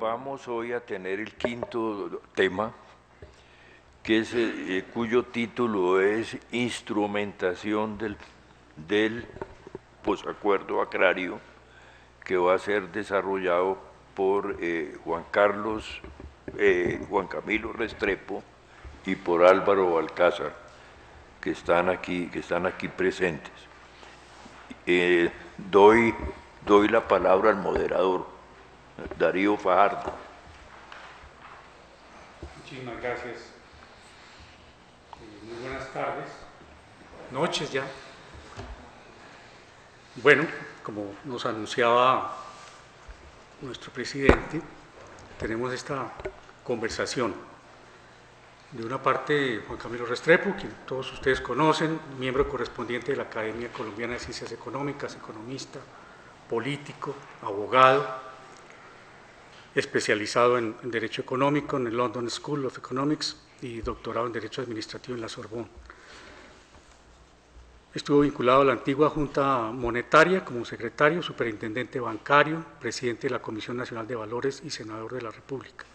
vamos hoy a tener el quinto tema, que es, cuyo título es Instrumentación del posacuerdo agrario, que va a ser desarrollado por Juan Camilo Restrepo y por Álvaro Balcázar, que están aquí presentes. Doy la palabra al moderador, Darío Fajardo. Muchísimas gracias. Muy buenas tardes, noches ya. Bueno, como nos anunciaba nuestro presidente, tenemos esta conversación. De una parte, Juan Camilo Restrepo, quien todos ustedes conocen, miembro correspondiente de la Academia Colombiana de Ciencias Económicas, economista, político, abogado, especializado en Derecho Económico en el London School of Economics y doctorado en Derecho Administrativo en la Sorbonne. Estuvo vinculado a la antigua Junta Monetaria como secretario, superintendente bancario, presidente de la Comisión Nacional de Valores y senador de la República.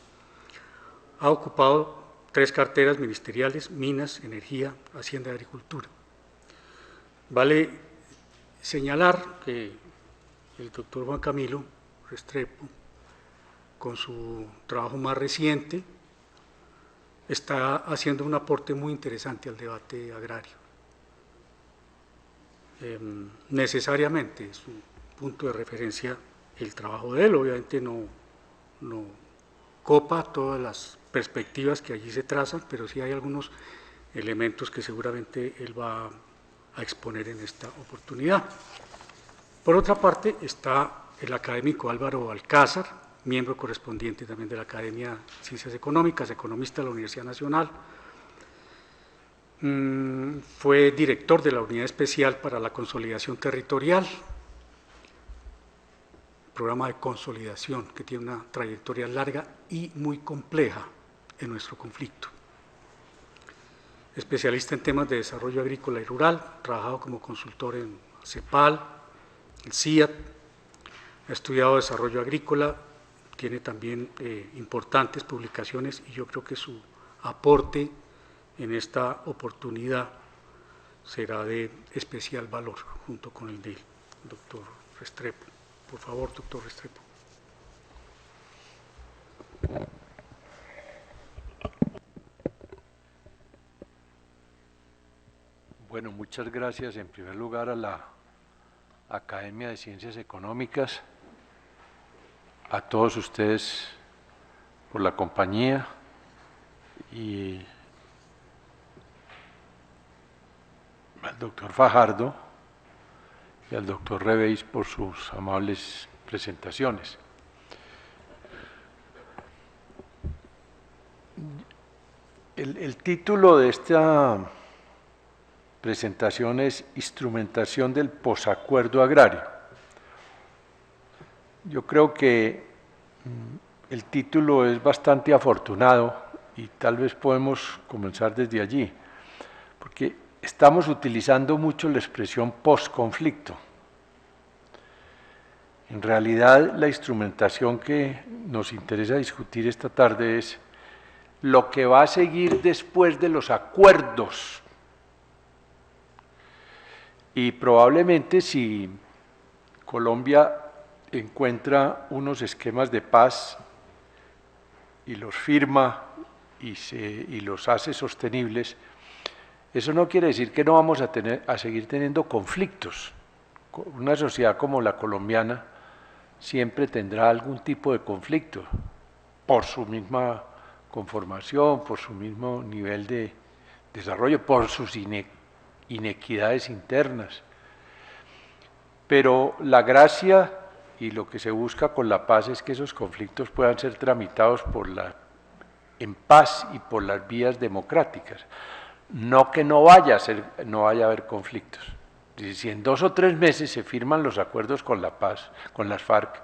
Ha ocupado 3 carteras ministeriales: Minas, Energía, Hacienda y Agricultura. Vale señalar que el doctor Juan Camilo Restrepo, con su trabajo más reciente, está haciendo un aporte muy interesante al debate agrario. Necesariamente es un punto de referencia el trabajo de él, obviamente no copa todas las perspectivas que allí se trazan, pero sí hay algunos elementos que seguramente él va a exponer en esta oportunidad. Por otra parte está el académico Álvaro Balcázar, miembro correspondiente también de la Academia de Ciencias Económicas, economista de la Universidad Nacional. Fue director de la Unidad Especial para la Consolidación Territorial, programa de consolidación que tiene una trayectoria larga y muy compleja en nuestro conflicto. Especialista en temas de desarrollo agrícola y rural, trabajado como consultor en CEPAL, en CIAT, ha estudiado desarrollo agrícola, tiene también importantes publicaciones y yo creo que su aporte en esta oportunidad será de especial valor junto con el del doctor Restrepo. Por favor, doctor Restrepo. Bueno, muchas gracias en primer lugar a la Academia de Ciencias Económicas, a todos ustedes por la compañía y al doctor Fajardo y al doctor Reveis por sus amables presentaciones. El título de esta presentación es Instrumentación del posacuerdo agrario. Yo creo que el título es bastante afortunado y tal vez podemos comenzar desde allí, porque estamos utilizando mucho la expresión posconflicto. En realidad, la instrumentación que nos interesa discutir esta tarde es lo que va a seguir después de los acuerdos. Y probablemente si Colombia encuentra unos esquemas de paz y los firma y los hace sostenibles, eso no quiere decir que no vamos a seguir teniendo conflictos. Una sociedad como la colombiana siempre tendrá algún tipo de conflicto por su misma conformación, por su mismo nivel de desarrollo, por sus inequidades internas. Pero la gracia y lo que se busca con la paz es que esos conflictos puedan ser tramitados en paz y por las vías democráticas. No que no vaya a haber conflictos. Si en 2 o 3 meses se firman los acuerdos con la paz, con las FARC,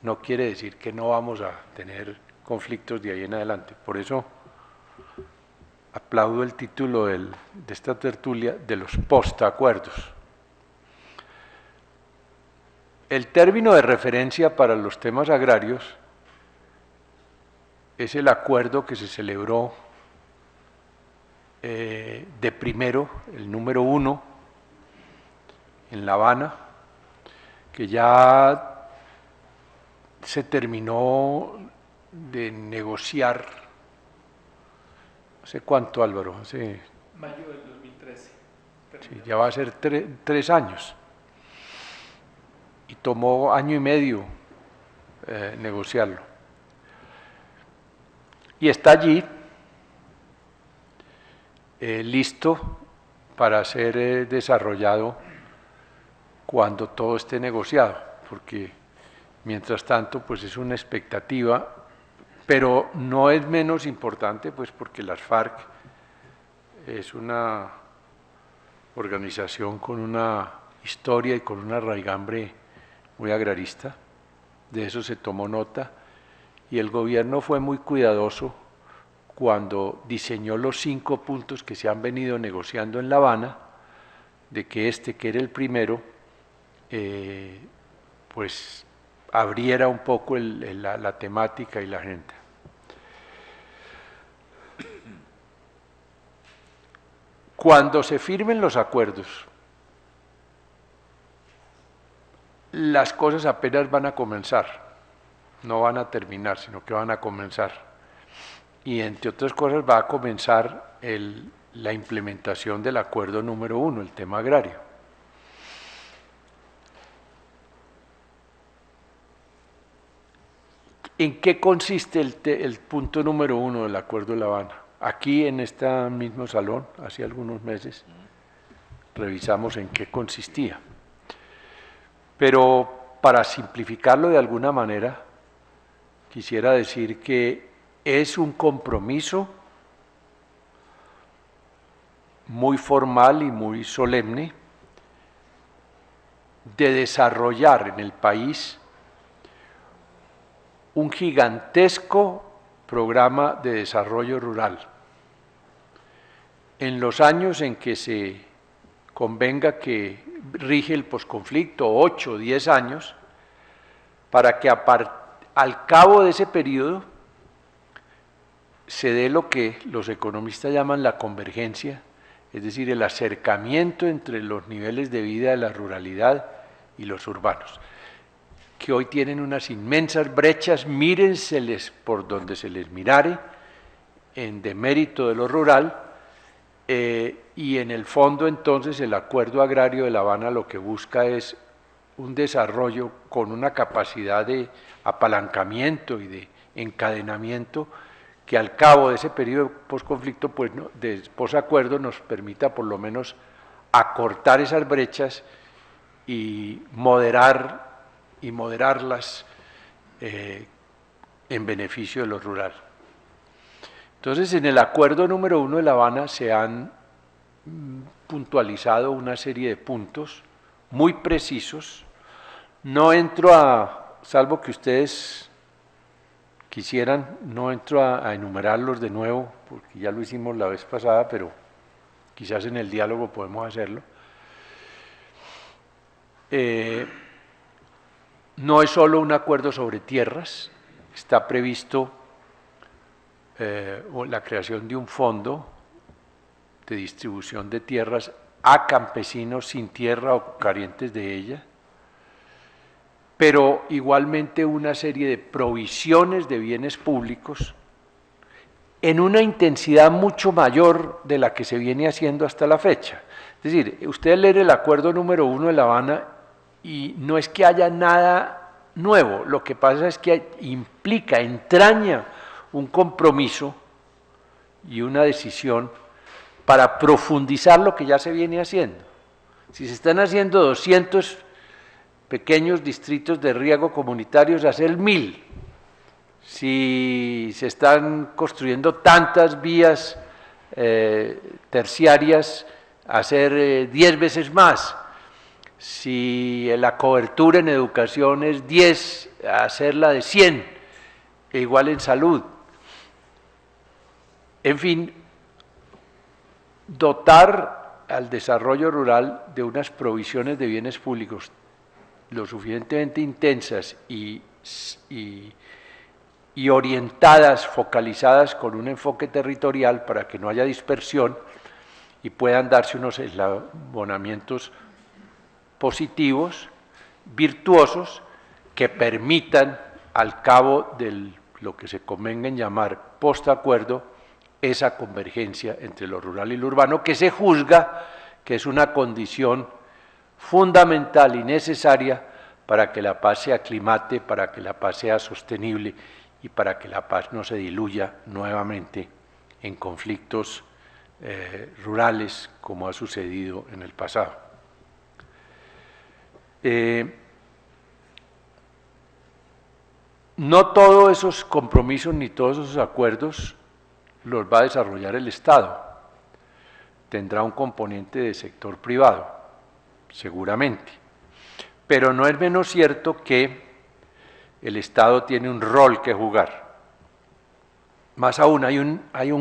no quiere decir que no vamos a tener conflictos de ahí en adelante. Por eso aplaudo el título de esta tertulia de los postacuerdos. El término de referencia para los temas agrarios es el acuerdo que se celebró de primero, el número 1, en La Habana, que ya se terminó de negociar. ¿Hace cuánto, Álvaro? Hace Mayo del 2013. sí, ya va a ser 3 años. Y tomó año y medio negociarlo. Y está allí, listo para ser desarrollado cuando todo esté negociado, porque mientras tanto pues es una expectativa, pero no es menos importante pues porque las FARC es una organización con una historia y con una raigambre muy agrarista, de eso se tomó nota, y el gobierno fue muy cuidadoso cuando diseñó los 5 puntos que se han venido negociando en La Habana, de que que era el primero, pues abriera un poco la temática y la agenda. Cuando se firmen los acuerdos, las cosas apenas van a comenzar, no van a terminar, sino que van a comenzar. Y entre otras cosas va a comenzar la implementación del acuerdo número 1, el tema agrario. ¿En qué consiste el punto número 1 del acuerdo de La Habana? Aquí en este mismo salón, hace algunos meses, revisamos en qué consistía. Pero para simplificarlo de alguna manera, quisiera decir que es un compromiso muy formal y muy solemne de desarrollar en el país un gigantesco programa de desarrollo rural. En los años en que se convenga que rige el posconflicto, 8 o 10 años, para que al cabo de ese periodo se dé lo que los economistas llaman la convergencia, es decir, el acercamiento entre los niveles de vida de la ruralidad y los urbanos, que hoy tienen unas inmensas brechas, mírenseles por donde se les mirare, en demérito de lo rural, y en el fondo entonces el Acuerdo Agrario de La Habana lo que busca es un desarrollo con una capacidad de apalancamiento y de encadenamiento que al cabo de ese periodo posconflicto, pues, de posacuerdo, nos permita por lo menos acortar esas brechas y moderarlas en beneficio de lo rural. Entonces, en el acuerdo número 1 de La Habana se han puntualizado una serie de puntos muy precisos. No entro salvo que ustedes quisieran, no entro a enumerarlos de nuevo, porque ya lo hicimos la vez pasada, pero quizás en el diálogo podemos hacerlo. No es solo un acuerdo sobre tierras, está previsto la creación de un fondo de distribución de tierras a campesinos sin tierra o carentes de ella, pero igualmente una serie de provisiones de bienes públicos en una intensidad mucho mayor de la que se viene haciendo hasta la fecha. Es decir, ustedes leen el acuerdo número 1 de La Habana y no es que haya nada nuevo, lo que pasa es que entraña un compromiso y una decisión para profundizar lo que ya se viene haciendo. Si se están haciendo 200 pequeños distritos de riego comunitarios, hacer 1000. Si se están construyendo tantas vías terciarias, hacer 10 veces más. Si la cobertura en educación es 10, hacerla de 100, e igual en salud. En fin, dotar al desarrollo rural de unas provisiones de bienes públicos lo suficientemente intensas y y orientadas, focalizadas con un enfoque territorial para que no haya dispersión y puedan darse unos eslabonamientos positivos, virtuosos, que permitan al cabo de lo que se convenga en llamar postacuerdo esa convergencia entre lo rural y lo urbano, que se juzga que es una condición fundamental y necesaria para que la paz se aclimate, para que la paz sea sostenible y para que la paz no se diluya nuevamente en conflictos rurales como ha sucedido en el pasado. No todos esos compromisos ni todos esos acuerdos los va a desarrollar el Estado. Tendrá un componente de sector privado, seguramente. Pero no es menos cierto que el Estado tiene un rol que jugar. Más aún, hay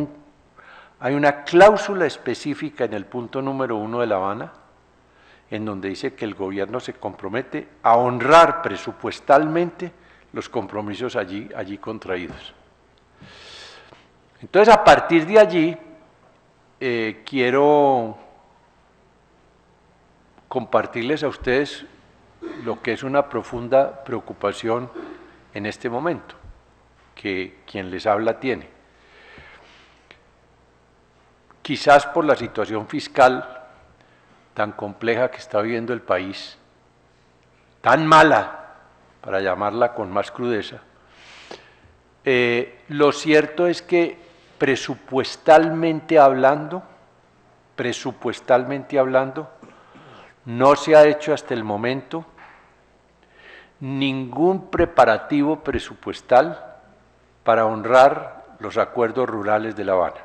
una cláusula específica en el punto número 1 de La Habana, en donde dice que el gobierno se compromete a honrar presupuestalmente los compromisos allí contraídos. Entonces, a partir de allí, quiero compartirles a ustedes lo que es una profunda preocupación en este momento, que quien les habla tiene. Quizás por la situación fiscal tan compleja que está viviendo el país, tan mala, para llamarla con más crudeza, lo cierto es que presupuestalmente hablando, no se ha hecho hasta el momento ningún preparativo presupuestal para honrar los acuerdos rurales de La Habana.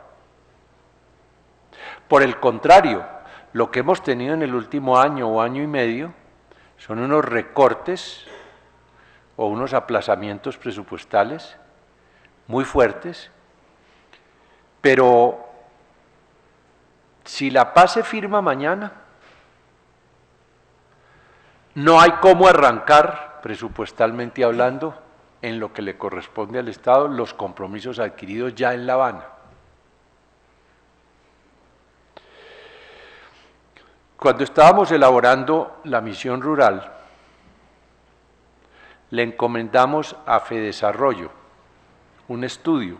Por el contrario, lo que hemos tenido en el último año o año y medio son unos recortes o unos aplazamientos presupuestales muy fuertes, pero si la paz se firma mañana, no hay cómo arrancar, presupuestalmente hablando, en lo que le corresponde al Estado, los compromisos adquiridos ya en La Habana. Cuando estábamos elaborando la misión rural, le encomendamos a Fedesarrollo un estudio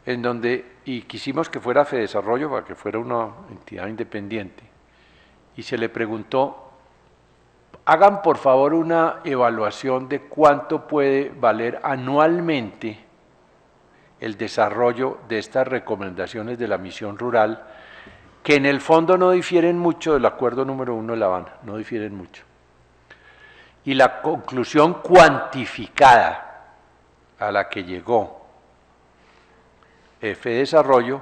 en donde, y quisimos que fuera Fedesarrollo para que fuera una entidad independiente, y se le preguntó, hagan por favor una evaluación de cuánto puede valer anualmente el desarrollo de estas recomendaciones de la misión rural, que en el fondo no difieren mucho del acuerdo número 1 de La Habana, no difieren mucho. Y la conclusión cuantificada a la que llegó Fedesarrollo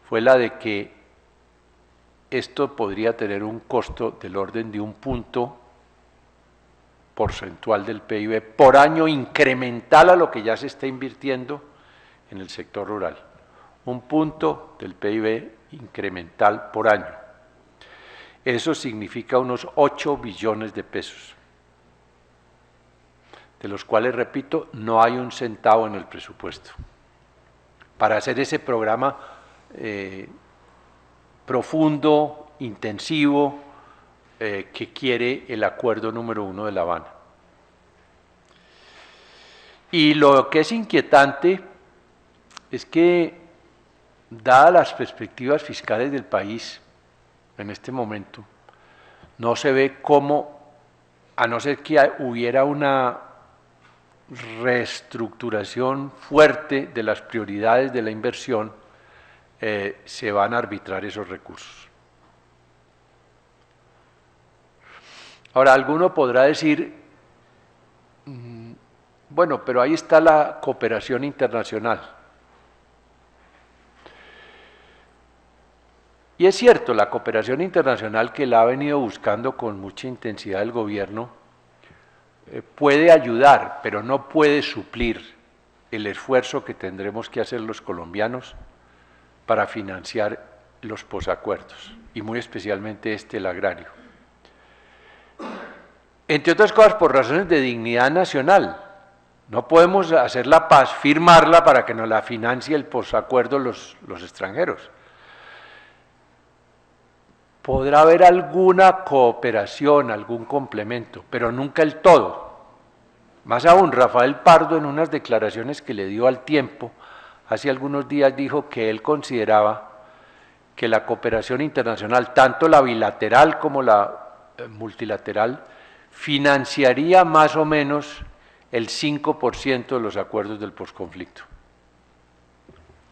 fue la de que esto podría tener un costo del orden de 1 punto porcentual del PIB por año, incremental a lo que ya se está invirtiendo en el sector rural. 1 punto del PIB incremental por año. Eso significa unos 8 billones de pesos, de los cuales, repito, no hay un centavo en el presupuesto, para hacer ese programa profundo, intensivo, que quiere el acuerdo número 1 de La Habana. Y lo que es inquietante es que, dadas las perspectivas fiscales del país en este momento, no se ve cómo, a no ser que hubiera una reestructuración fuerte de las prioridades de la inversión, se van a arbitrar esos recursos. Ahora, alguno podrá decir, bueno, pero ahí está la cooperación internacional. Y es cierto, la cooperación internacional, que la ha venido buscando con mucha intensidad el gobierno, puede ayudar, pero no puede suplir el esfuerzo que tendremos que hacer los colombianos para financiar los posacuerdos, y muy especialmente el agrario. Entre otras cosas, por razones de dignidad nacional. No podemos hacer la paz, firmarla para que nos la financie el posacuerdo los extranjeros. Podrá haber alguna cooperación, algún complemento, pero nunca el todo. Más aún, Rafael Pardo, en unas declaraciones que le dio al Tiempo, hace algunos días dijo que él consideraba que la cooperación internacional, tanto la bilateral como la multilateral, financiaría más o menos el 5% de los acuerdos del posconflicto.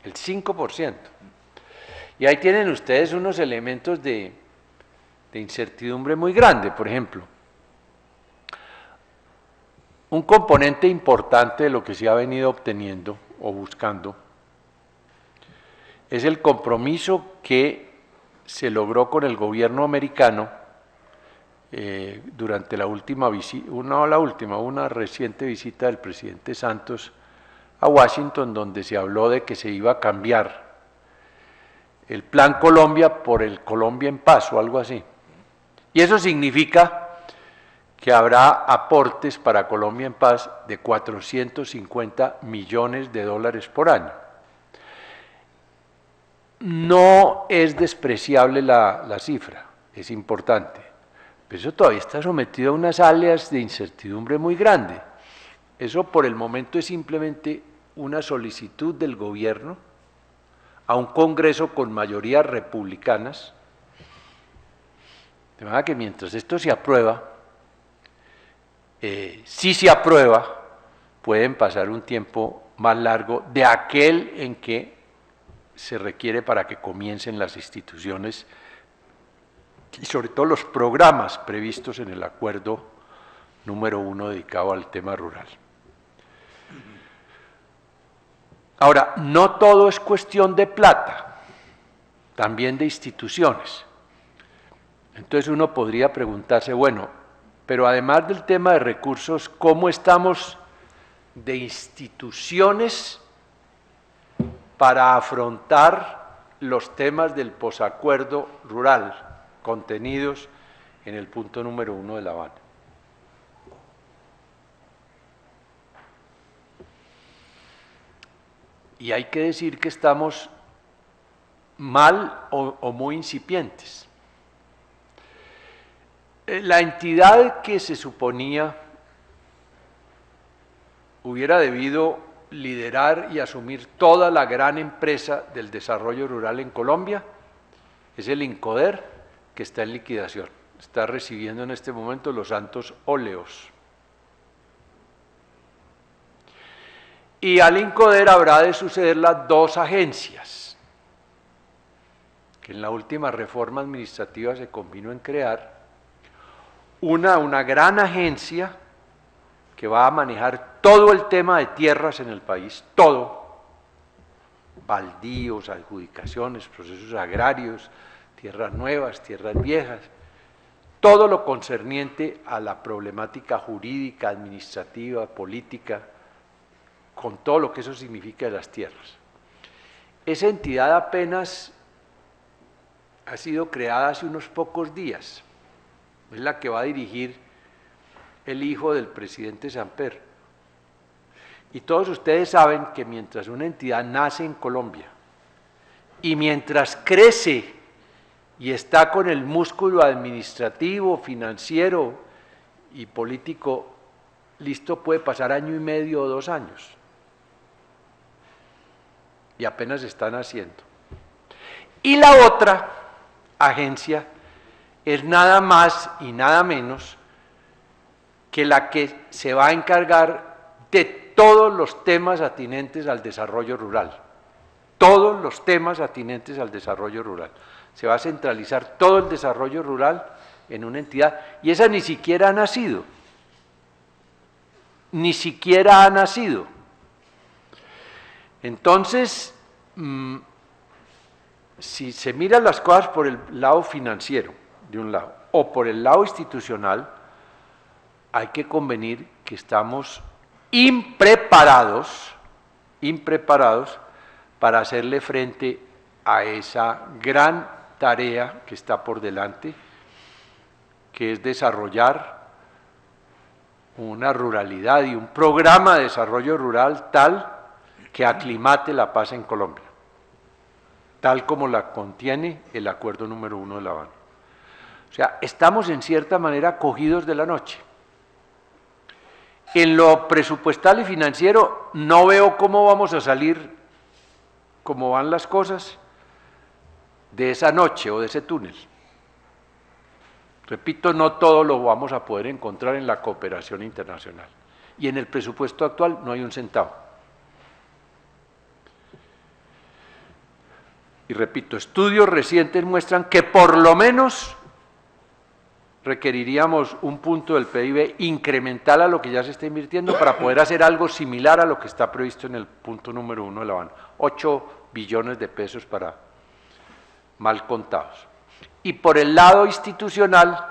El 5%. Y ahí tienen ustedes unos elementos de incertidumbre muy grande. Por ejemplo, un componente importante de lo que se ha venido obteniendo o buscando es el compromiso que se logró con el gobierno americano durante la última visita, una reciente visita del presidente Santos a Washington, donde se habló de que se iba a cambiar el Plan Colombia por el Colombia en Paz o algo así. Y eso significa que habrá aportes para Colombia en Paz de 450 millones de dólares por año. No es despreciable la cifra, es importante, pero eso todavía está sometido a unas áreas de incertidumbre muy grande. Eso por el momento es simplemente una solicitud del gobierno a un Congreso con mayorías republicanas, de manera que mientras esto se aprueba, si se aprueba, pueden pasar un tiempo más largo de aquel en que se requiere para que comiencen las instituciones y sobre todo los programas previstos en el acuerdo número 1 dedicado al tema rural. Ahora, no todo es cuestión de plata, también de instituciones. Entonces uno podría preguntarse, bueno, pero además del tema de recursos, ¿cómo estamos de instituciones para afrontar los temas del posacuerdo rural contenidos en el punto número 1 de La Habana? Y hay que decir que estamos mal o muy incipientes. La entidad que se suponía hubiera debido liderar y asumir toda la gran empresa del desarrollo rural en Colombia es el INCODER, que está en liquidación. Está recibiendo en este momento los santos óleos. Y al INCODER habrá de suceder las dos agencias, que en la última reforma administrativa se convino en crear. Una gran agencia que va a manejar todo el tema de tierras en el país, todo, baldíos, adjudicaciones, procesos agrarios, tierras nuevas, tierras viejas, todo lo concerniente a la problemática jurídica, administrativa, política, con todo lo que eso significa de las tierras. Esa entidad apenas ha sido creada hace unos pocos días, es la que va a dirigir el hijo del presidente Samper. Y todos ustedes saben que mientras una entidad nace en Colombia y mientras crece y está con el músculo administrativo, financiero y político listo, puede pasar año y medio o 2 años. Y apenas están haciendo. Y la otra agencia es nada más y nada menos que la que se va a encargar de todos los temas atinentes al desarrollo rural. Todos los temas atinentes al desarrollo rural. Se va a centralizar todo el desarrollo rural en una entidad, y esa ni siquiera ha nacido. Ni siquiera ha nacido. Entonces, si se miran las cosas por el lado financiero, de un lado, o por el lado institucional, hay que convenir que estamos impreparados para hacerle frente a esa gran tarea que está por delante, que es desarrollar una ruralidad y un programa de desarrollo rural tal que aclimate la paz en Colombia, tal como la contiene el acuerdo número 1 de La Habana. O sea, estamos en cierta manera cogidos de la noche. En lo presupuestal y financiero no veo cómo vamos a salir, cómo van las cosas, de esa noche o de ese túnel. Repito, no todo lo vamos a poder encontrar en la cooperación internacional. Y en el presupuesto actual no hay un centavo. Y repito, estudios recientes muestran que por lo menos requeriríamos un punto del PIB incremental a lo que ya se está invirtiendo para poder hacer algo similar a lo que está previsto en el punto número 1 de La Habana. 8 billones de pesos para mal contados. Y por el lado institucional,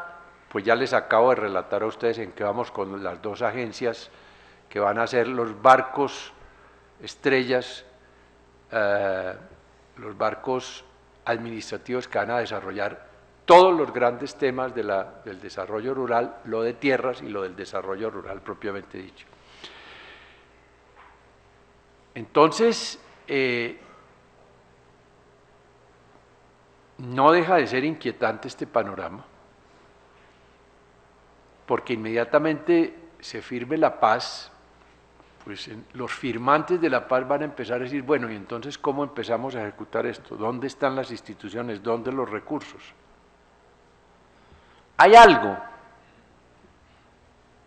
pues ya les acabo de relatar a ustedes en qué vamos con las dos agencias que van a ser los barcos estrellas, los barcos administrativos que van a desarrollar todos los grandes temas del desarrollo rural, lo de tierras y lo del desarrollo rural propiamente dicho. Entonces, no deja de ser inquietante este panorama, porque inmediatamente se firme la paz, pues los firmantes de la paz van a empezar a decir, bueno, y entonces ¿cómo empezamos a ejecutar esto? ¿Dónde están las instituciones? ¿Dónde los recursos? Hay algo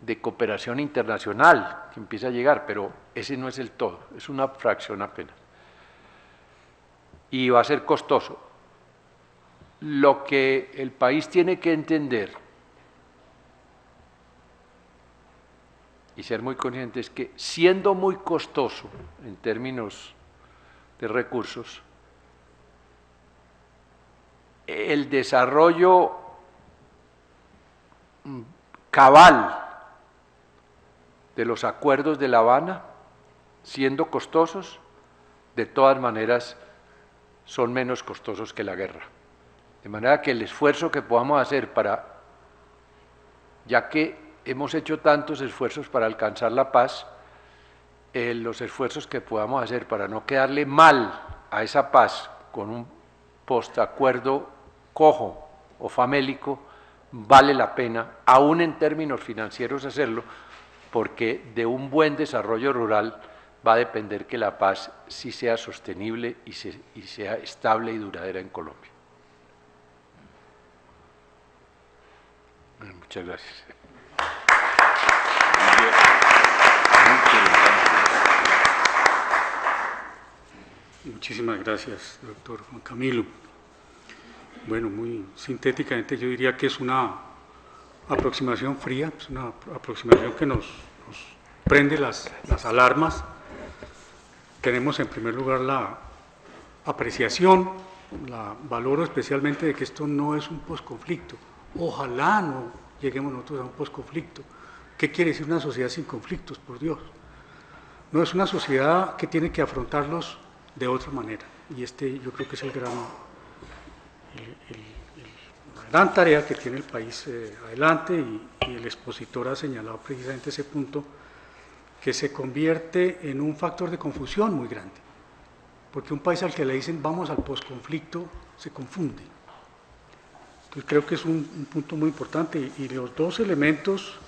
de cooperación internacional que empieza a llegar, pero ese no es el todo, es una fracción apenas. Y va a ser costoso. Lo que el país tiene que entender y ser muy consciente es que siendo muy costoso en términos de recursos, el desarrollo cabal de los acuerdos de La Habana, siendo costosos, de todas maneras son menos costosos que la guerra. De manera que el esfuerzo que podamos hacer para, ya que hemos hecho tantos esfuerzos para alcanzar la paz, los esfuerzos que podamos hacer para no quedarle mal a esa paz con un postacuerdo cojo o famélico, vale la pena, aún en términos financieros hacerlo, porque de un buen desarrollo rural va a depender que la paz sí sea sostenible y sea estable y duradera en Colombia. Bueno, muchas gracias. Muchísimas gracias, doctor Juan Camilo. Bueno, muy sintéticamente yo diría que es una aproximación fría, es una aproximación que nos prende las alarmas. Tenemos en primer lugar la apreciación, la valoro especialmente de que esto no es un posconflicto. Ojalá no lleguemos nosotros a un posconflicto. ¿Qué quiere decir una sociedad sin conflictos, por Dios? No, es una sociedad que tiene que afrontarlos de otra manera. Y yo creo que es la gran tarea que tiene el país adelante, y el expositor ha señalado precisamente ese punto, que se convierte en un factor de confusión muy grande, porque un país al que le dicen vamos al posconflicto se confunde. Entonces creo que es un punto muy importante, y los dos elementos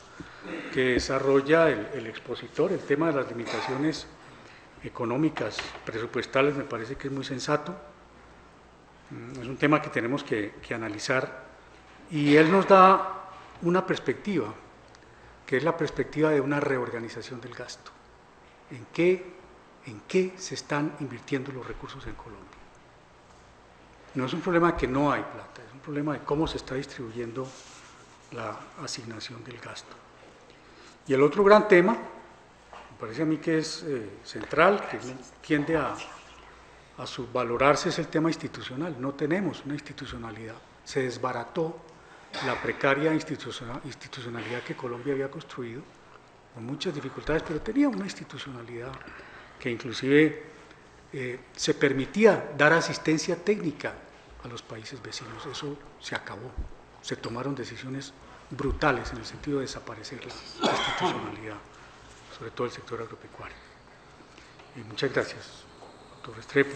que desarrolla el expositor, el tema de las limitaciones económicas, presupuestales, me parece que es muy sensato. Es un tema que tenemos que analizar, y él nos da una perspectiva, que es la perspectiva de una reorganización del gasto. ¿En qué se están invirtiendo los recursos en Colombia? No es un problema de que no hay plata, es un problema de cómo se está distribuyendo la asignación del gasto. Y el otro gran tema, me parece a mí que es central, que tiende a subvalorarse, es el tema institucional. No tenemos una institucionalidad. Se desbarató la precaria institucionalidad que Colombia había construido, con muchas dificultades, pero tenía una institucionalidad que inclusive se permitía dar asistencia técnica a los países vecinos. Eso se acabó. Se tomaron decisiones brutales en el sentido de desaparecer la institucionalidad, sobre todo el sector agropecuario. Muchas gracias, doctor Restrepo.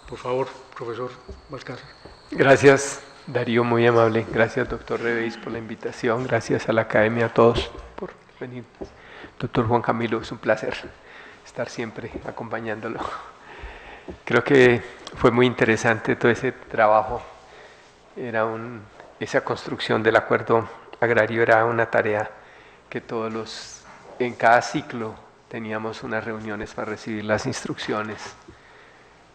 Por favor, profesor Valcárcel. Gracias, Darío, muy amable. Gracias, doctor Reveis, por la invitación. Gracias a la academia, a todos por venir. Doctor Juan Camilo, es un placer estar siempre acompañándolo. Creo que fue muy interesante todo ese trabajo. Esa construcción del acuerdo agrario era una tarea que en cada ciclo teníamos unas reuniones para recibir las instrucciones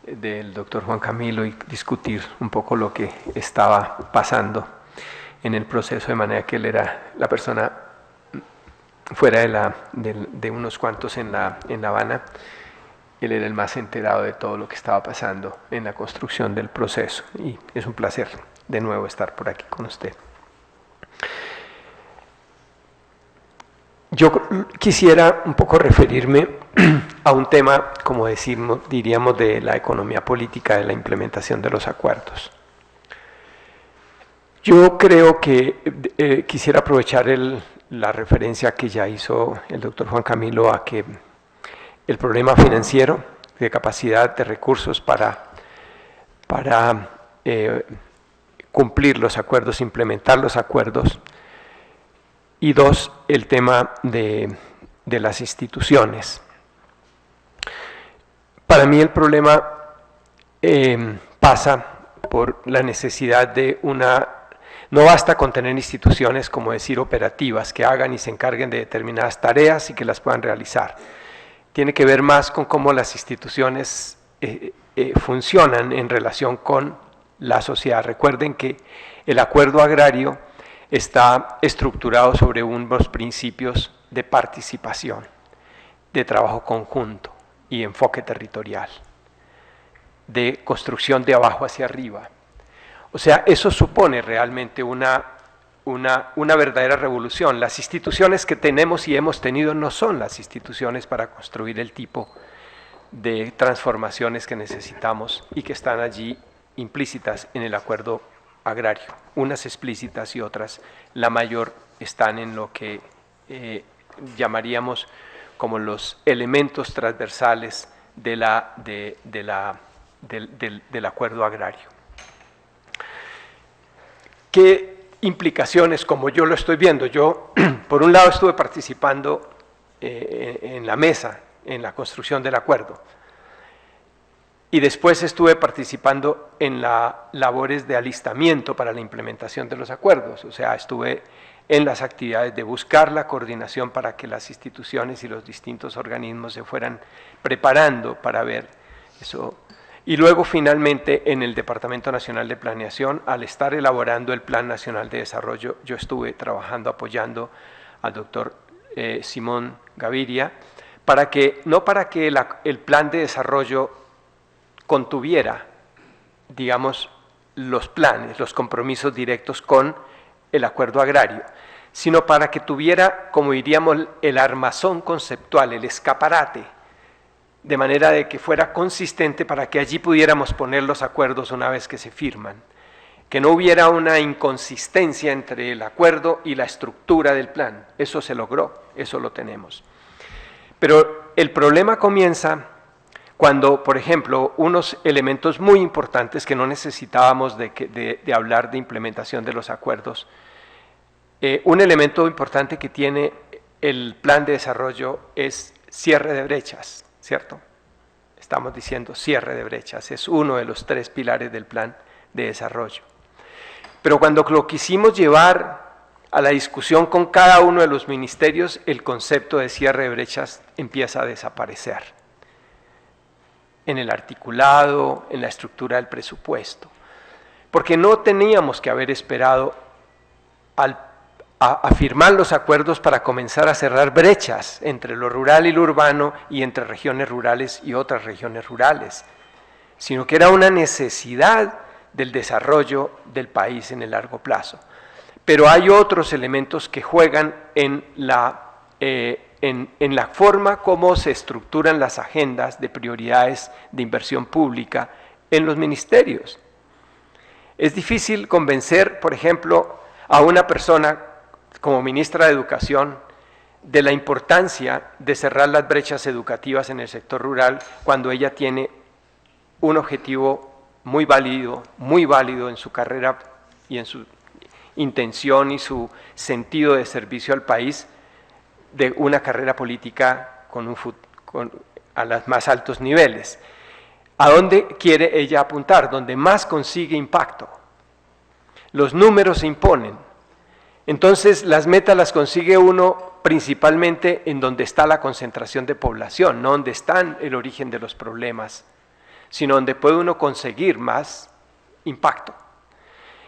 del doctor Juan Camilo y discutir un poco lo que estaba pasando en el proceso, de manera que él era la persona fuera de unos cuantos en La Habana. Él era el más enterado de todo lo que estaba pasando en la construcción del proceso, y es un placer de nuevo estar por aquí con usted. Yo quisiera un poco referirme a un tema, como diríamos, de la economía política, de la implementación de los acuerdos. Yo creo que quisiera aprovechar la referencia que ya hizo el doctor Juan Camilo a que el problema financiero, de capacidad de recursos para cumplir los acuerdos, implementar los acuerdos, y dos, el tema de las instituciones. Para mí el problema pasa por la necesidad de no basta con tener instituciones, como decir, operativas, que hagan y se encarguen de determinadas tareas y que las puedan realizar. Tiene que ver más con cómo las instituciones funcionan en relación con la sociedad. Recuerden que el acuerdo agrario está estructurado sobre unos principios de participación, de trabajo conjunto y enfoque territorial, de construcción de abajo hacia arriba. O sea, eso supone realmente una verdadera revolución. Las instituciones que tenemos y hemos tenido no son las instituciones para construir el tipo de transformaciones que necesitamos y que están allí implícitas en el acuerdo agrario. Unas explícitas y otras, la mayor, están en lo que llamaríamos como los elementos transversales del acuerdo agrario. ¿Qué implicaciones, como yo lo estoy viendo? Yo, por un lado, estuve participando en la mesa, en la construcción del acuerdo, y después estuve participando en las labores de alistamiento para la implementación de los acuerdos. O sea, estuve en las actividades de buscar la coordinación para que las instituciones y los distintos organismos se fueran preparando para ver eso. Y luego, finalmente, en el Departamento Nacional de Planeación, al estar elaborando el Plan Nacional de Desarrollo, yo estuve trabajando, apoyando al doctor Simón Gaviria, no para que el plan de desarrollo contuviera, digamos, los planes, los compromisos directos con el acuerdo agrario, sino para que tuviera, como diríamos, el armazón conceptual, el escaparate, de manera de que fuera consistente para que allí pudiéramos poner los acuerdos una vez que se firman, que no hubiera una inconsistencia entre el acuerdo y la estructura del plan. Eso se logró, eso lo tenemos. Pero el problema comienza cuando, por ejemplo, unos elementos muy importantes que no necesitábamos de hablar de implementación de los acuerdos, un elemento importante que tiene el plan de desarrollo es cierre de brechas, ¿cierto? Estamos diciendo cierre de brechas, es uno de los 3 pilares del plan de desarrollo. Pero cuando lo quisimos llevar a la discusión con cada uno de los ministerios, el concepto de cierre de brechas empieza a desaparecer en el articulado, en la estructura del presupuesto, porque no teníamos que haber esperado a firmar los acuerdos para comenzar a cerrar brechas entre lo rural y lo urbano y entre regiones rurales y otras regiones rurales, sino que era una necesidad del desarrollo del país en el largo plazo. Pero hay otros elementos que juegan en la forma como se estructuran las agendas de prioridades de inversión pública en los ministerios. Es difícil convencer, por ejemplo, a una persona como ministra de Educación, de la importancia de cerrar las brechas educativas en el sector rural cuando ella tiene un objetivo muy válido en su carrera y en su intención y su sentido de servicio al país, de una carrera política a los más altos niveles. ¿A dónde quiere ella apuntar? Donde más consigue impacto. Los números se imponen. Entonces, las metas las consigue uno principalmente en donde está la concentración de población, no donde está el origen de los problemas, sino donde puede uno conseguir más impacto.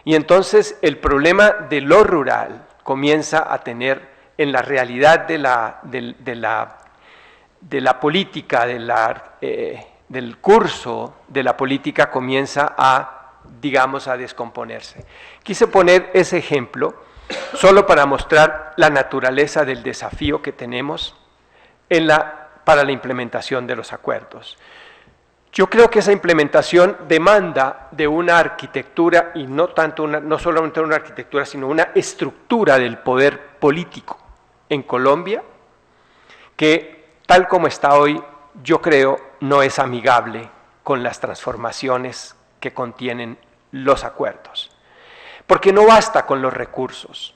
Y entonces el problema de lo rural comienza a tener en la realidad de la política, del curso de la política, comienza a, digamos, a descomponerse. Quise poner ese ejemplo solo para mostrar la naturaleza del desafío que tenemos para la implementación de los acuerdos. Yo creo que esa implementación demanda de una arquitectura, y no solamente una arquitectura, sino una estructura del poder político en Colombia, que tal como está hoy, yo creo, no es amigable con las transformaciones que contienen los acuerdos. Porque no basta con los recursos.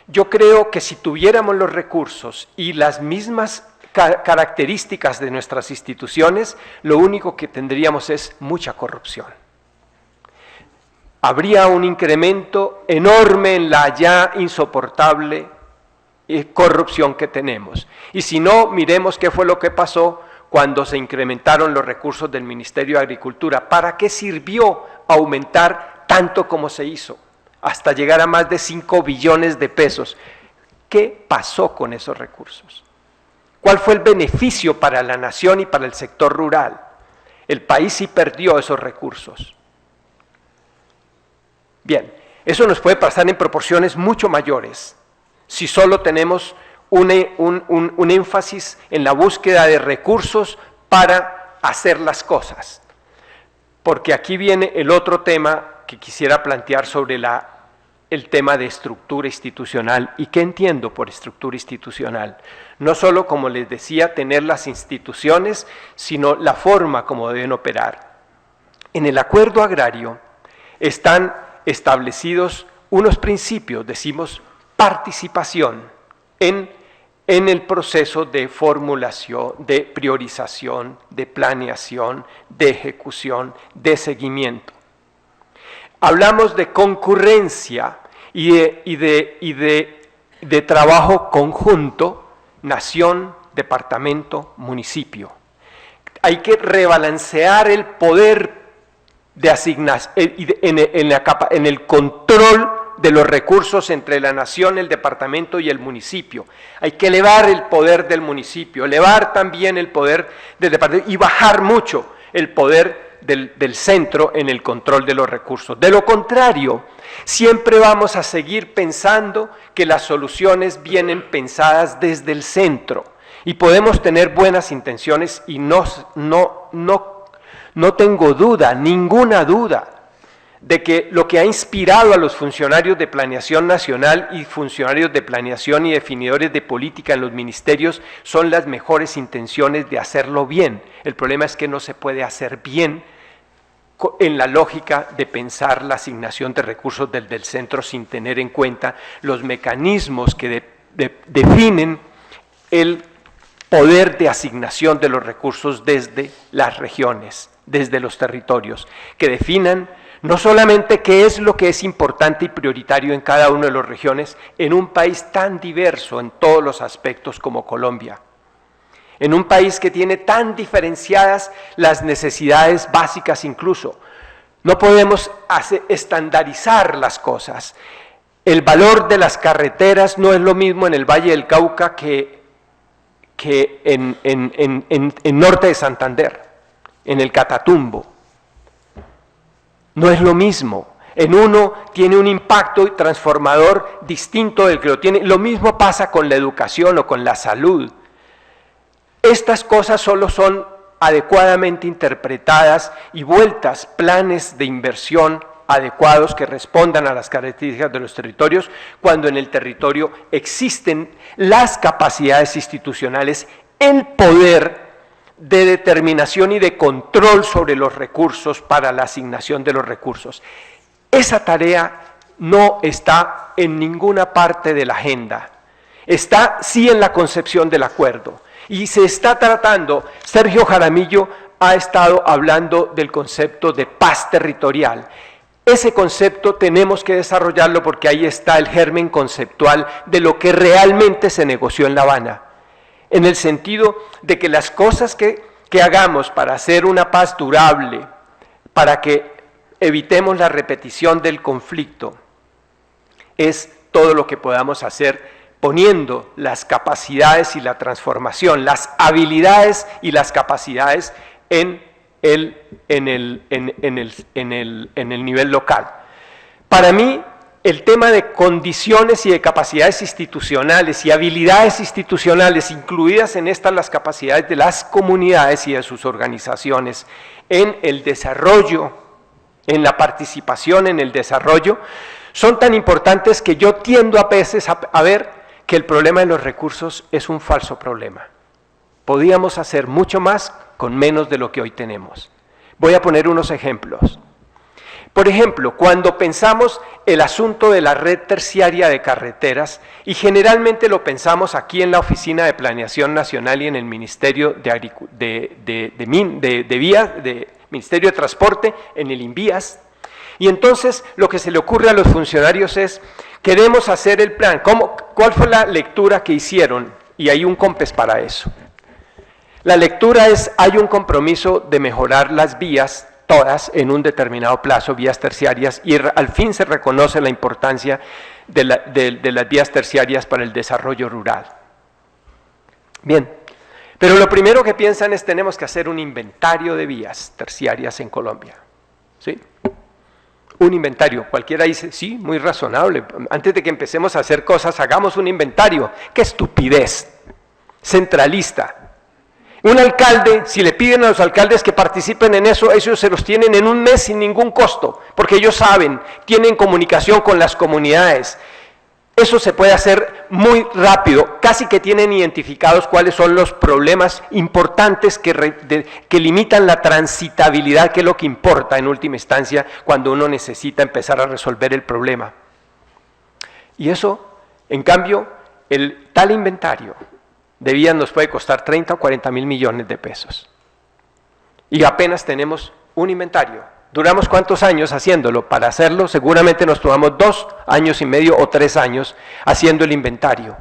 Yo creo que si tuviéramos los recursos y las mismas características de nuestras instituciones, lo único que tendríamos es mucha corrupción. Habría un incremento enorme en la ya insoportable corrupción que tenemos. Y si no, miremos qué fue lo que pasó cuando se incrementaron los recursos del Ministerio de Agricultura. ¿Para qué sirvió aumentar tanto como se hizo? Hasta llegar a más de 5 billones de pesos. ¿Qué pasó con esos recursos? ¿Cuál fue el beneficio para la nación y para el sector rural? El país sí perdió esos recursos. Bien, eso nos puede pasar en proporciones mucho mayores si solo tenemos un énfasis en la búsqueda de recursos para hacer las cosas. Porque aquí viene el otro tema que quisiera plantear sobre el tema de estructura institucional. ¿Y qué entiendo por estructura institucional? No solo, como les decía, tener las instituciones, sino la forma como deben operar. En el acuerdo agrario están establecidos unos principios, decimos participación en el proceso de formulación, de priorización, de planeación, de ejecución, de seguimiento. Hablamos de concurrencia y de trabajo conjunto, nación, departamento, municipio. Hay que rebalancear el poder de asignación en el control de los recursos entre la nación, el departamento y el municipio. Hay que elevar el poder del municipio, elevar también el poder del departamento y bajar mucho el poder del centro en el control de los recursos. De lo contrario, siempre vamos a seguir pensando que las soluciones vienen pensadas desde el centro y podemos tener buenas intenciones y no tengo duda, ninguna duda, de que lo que ha inspirado a los funcionarios de planeación nacional y funcionarios de planeación y definidores de política en los ministerios son las mejores intenciones de hacerlo bien. El problema es que no se puede hacer bien en la lógica de pensar la asignación de recursos desde el centro sin tener en cuenta los mecanismos que definen el poder de asignación de los recursos desde las regiones, desde los territorios, que definan no solamente qué es lo que es importante y prioritario en cada una de las regiones, en un país tan diverso en todos los aspectos como Colombia, en un país que tiene tan diferenciadas las necesidades básicas incluso. No podemos estandarizar las cosas. El valor de las carreteras no es lo mismo en el Valle del Cauca que en norte de Santander, en el Catatumbo. No es lo mismo. En uno tiene un impacto transformador distinto del que lo tiene. Lo mismo pasa con la educación o con la salud. Estas cosas solo son adecuadamente interpretadas y vueltas planes de inversión adecuados que respondan a las características de los territorios, cuando en el territorio existen las capacidades institucionales, el poder de determinación y de control sobre los recursos para la asignación de los recursos. Esa tarea no está en ninguna parte de la agenda, está sí en la concepción del acuerdo, y se está tratando. Sergio Jaramillo ha estado hablando del concepto de paz territorial. Ese concepto tenemos que desarrollarlo porque ahí está el germen conceptual de lo que realmente se negoció en La Habana, en el sentido de que las cosas que hagamos para hacer una paz durable, para que evitemos la repetición del conflicto, es todo lo que podamos hacer poniendo las capacidades y la transformación, las habilidades y las capacidades en el nivel local. Para mí, el tema de condiciones y de capacidades institucionales y habilidades institucionales, incluidas en estas las capacidades de las comunidades y de sus organizaciones, en el desarrollo, en la participación en el desarrollo, son tan importantes que yo tiendo a veces a ver que el problema de los recursos es un falso problema. Podíamos hacer mucho más con menos de lo que hoy tenemos. Voy a poner unos ejemplos. Por ejemplo, cuando pensamos el asunto de la red terciaria de carreteras, y generalmente lo pensamos aquí en la Oficina de Planeación Nacional y en el Ministerio Ministerio de Transporte, en el INVIAS, y entonces lo que se le ocurre a los funcionarios es: queremos hacer el plan. ¿Cuál fue la lectura que hicieron? Y hay un COMPES para eso. La lectura es: hay un compromiso de mejorar las vías, todas en un determinado plazo, vías terciarias, y al fin se reconoce la importancia de las vías terciarias para el desarrollo rural. Bien, pero lo primero que piensan es: tenemos que hacer un inventario de vías terciarias en Colombia. ¿Sí? Un inventario. Cualquiera dice: sí, muy razonable, antes de que empecemos a hacer cosas, hagamos un inventario. ¡Qué estupidez! Centralista. Un alcalde, si le piden a los alcaldes que participen en eso, ellos se los tienen en un mes sin ningún costo, porque ellos saben, tienen comunicación con las comunidades. Eso se puede hacer muy rápido, casi que tienen identificados cuáles son los problemas importantes que limitan la transitabilidad, que es lo que importa en última instancia cuando uno necesita empezar a resolver el problema. Y eso, en cambio, el tal inventario de vías nos puede costar 30 o 40 mil millones de pesos. Y apenas tenemos un inventario. ¿Duramos cuántos años haciéndolo? Para hacerlo seguramente nos tomamos 2 años y medio o 3 años haciendo el inventario.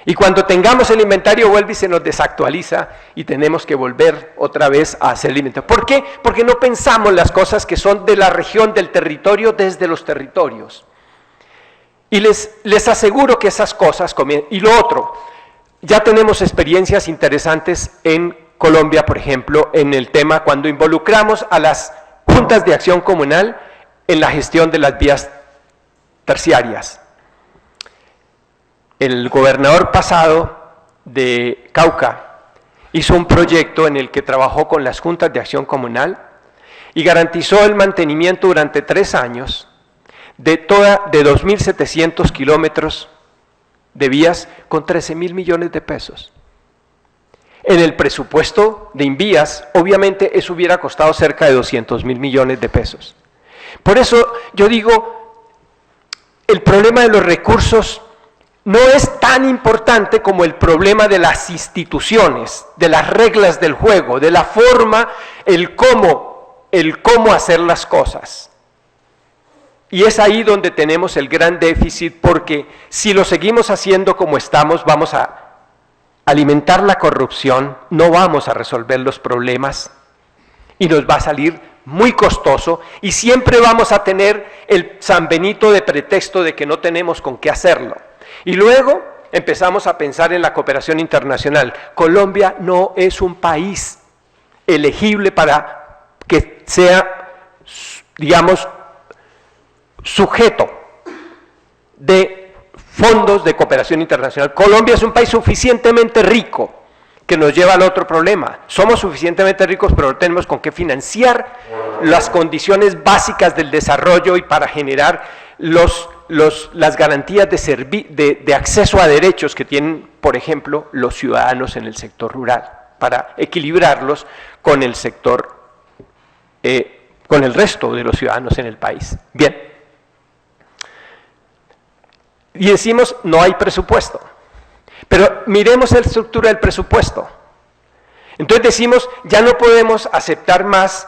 Y cuando tengamos el inventario vuelve y se nos desactualiza y tenemos que volver otra vez a hacer el inventario. ¿Por qué? Porque no pensamos las cosas que son de la región, del territorio, desde los territorios. Y les aseguro que esas cosas comienzan. Y lo otro, ya tenemos experiencias interesantes en Colombia, por ejemplo, en el tema cuando involucramos a las juntas de acción comunal en la gestión de las vías terciarias. El gobernador pasado de Cauca hizo un proyecto en el que trabajó con las juntas de acción comunal y garantizó el mantenimiento durante 3 años de 2.700 kilómetros de vías con 13.000 millones de pesos. En el presupuesto de Invías, obviamente eso hubiera costado cerca de 200.000 millones de pesos. Por eso yo digo, el problema de los recursos no es tan importante como el problema de las instituciones, de las reglas del juego, de la forma, el cómo hacer las cosas. Y es ahí donde tenemos el gran déficit, porque si lo seguimos haciendo como estamos, vamos a alimentar la corrupción, no vamos a resolver los problemas y nos va a salir muy costoso y siempre vamos a tener el San Benito de pretexto de que no tenemos con qué hacerlo. Y luego empezamos a pensar en la cooperación internacional. Colombia no es un país elegible para que sea, digamos, sujeto de fondos de cooperación internacional. Colombia es un país suficientemente rico que nos lleva al otro problema. Somos suficientemente ricos, pero no tenemos con qué financiar las condiciones básicas del desarrollo y para generar las garantías de acceso a derechos que tienen, por ejemplo, los ciudadanos en el sector rural, para equilibrarlos con el sector, con el resto de los ciudadanos en el país. Bien. Y decimos, no hay presupuesto. Pero miremos la estructura del presupuesto. Entonces decimos, ya no podemos aceptar más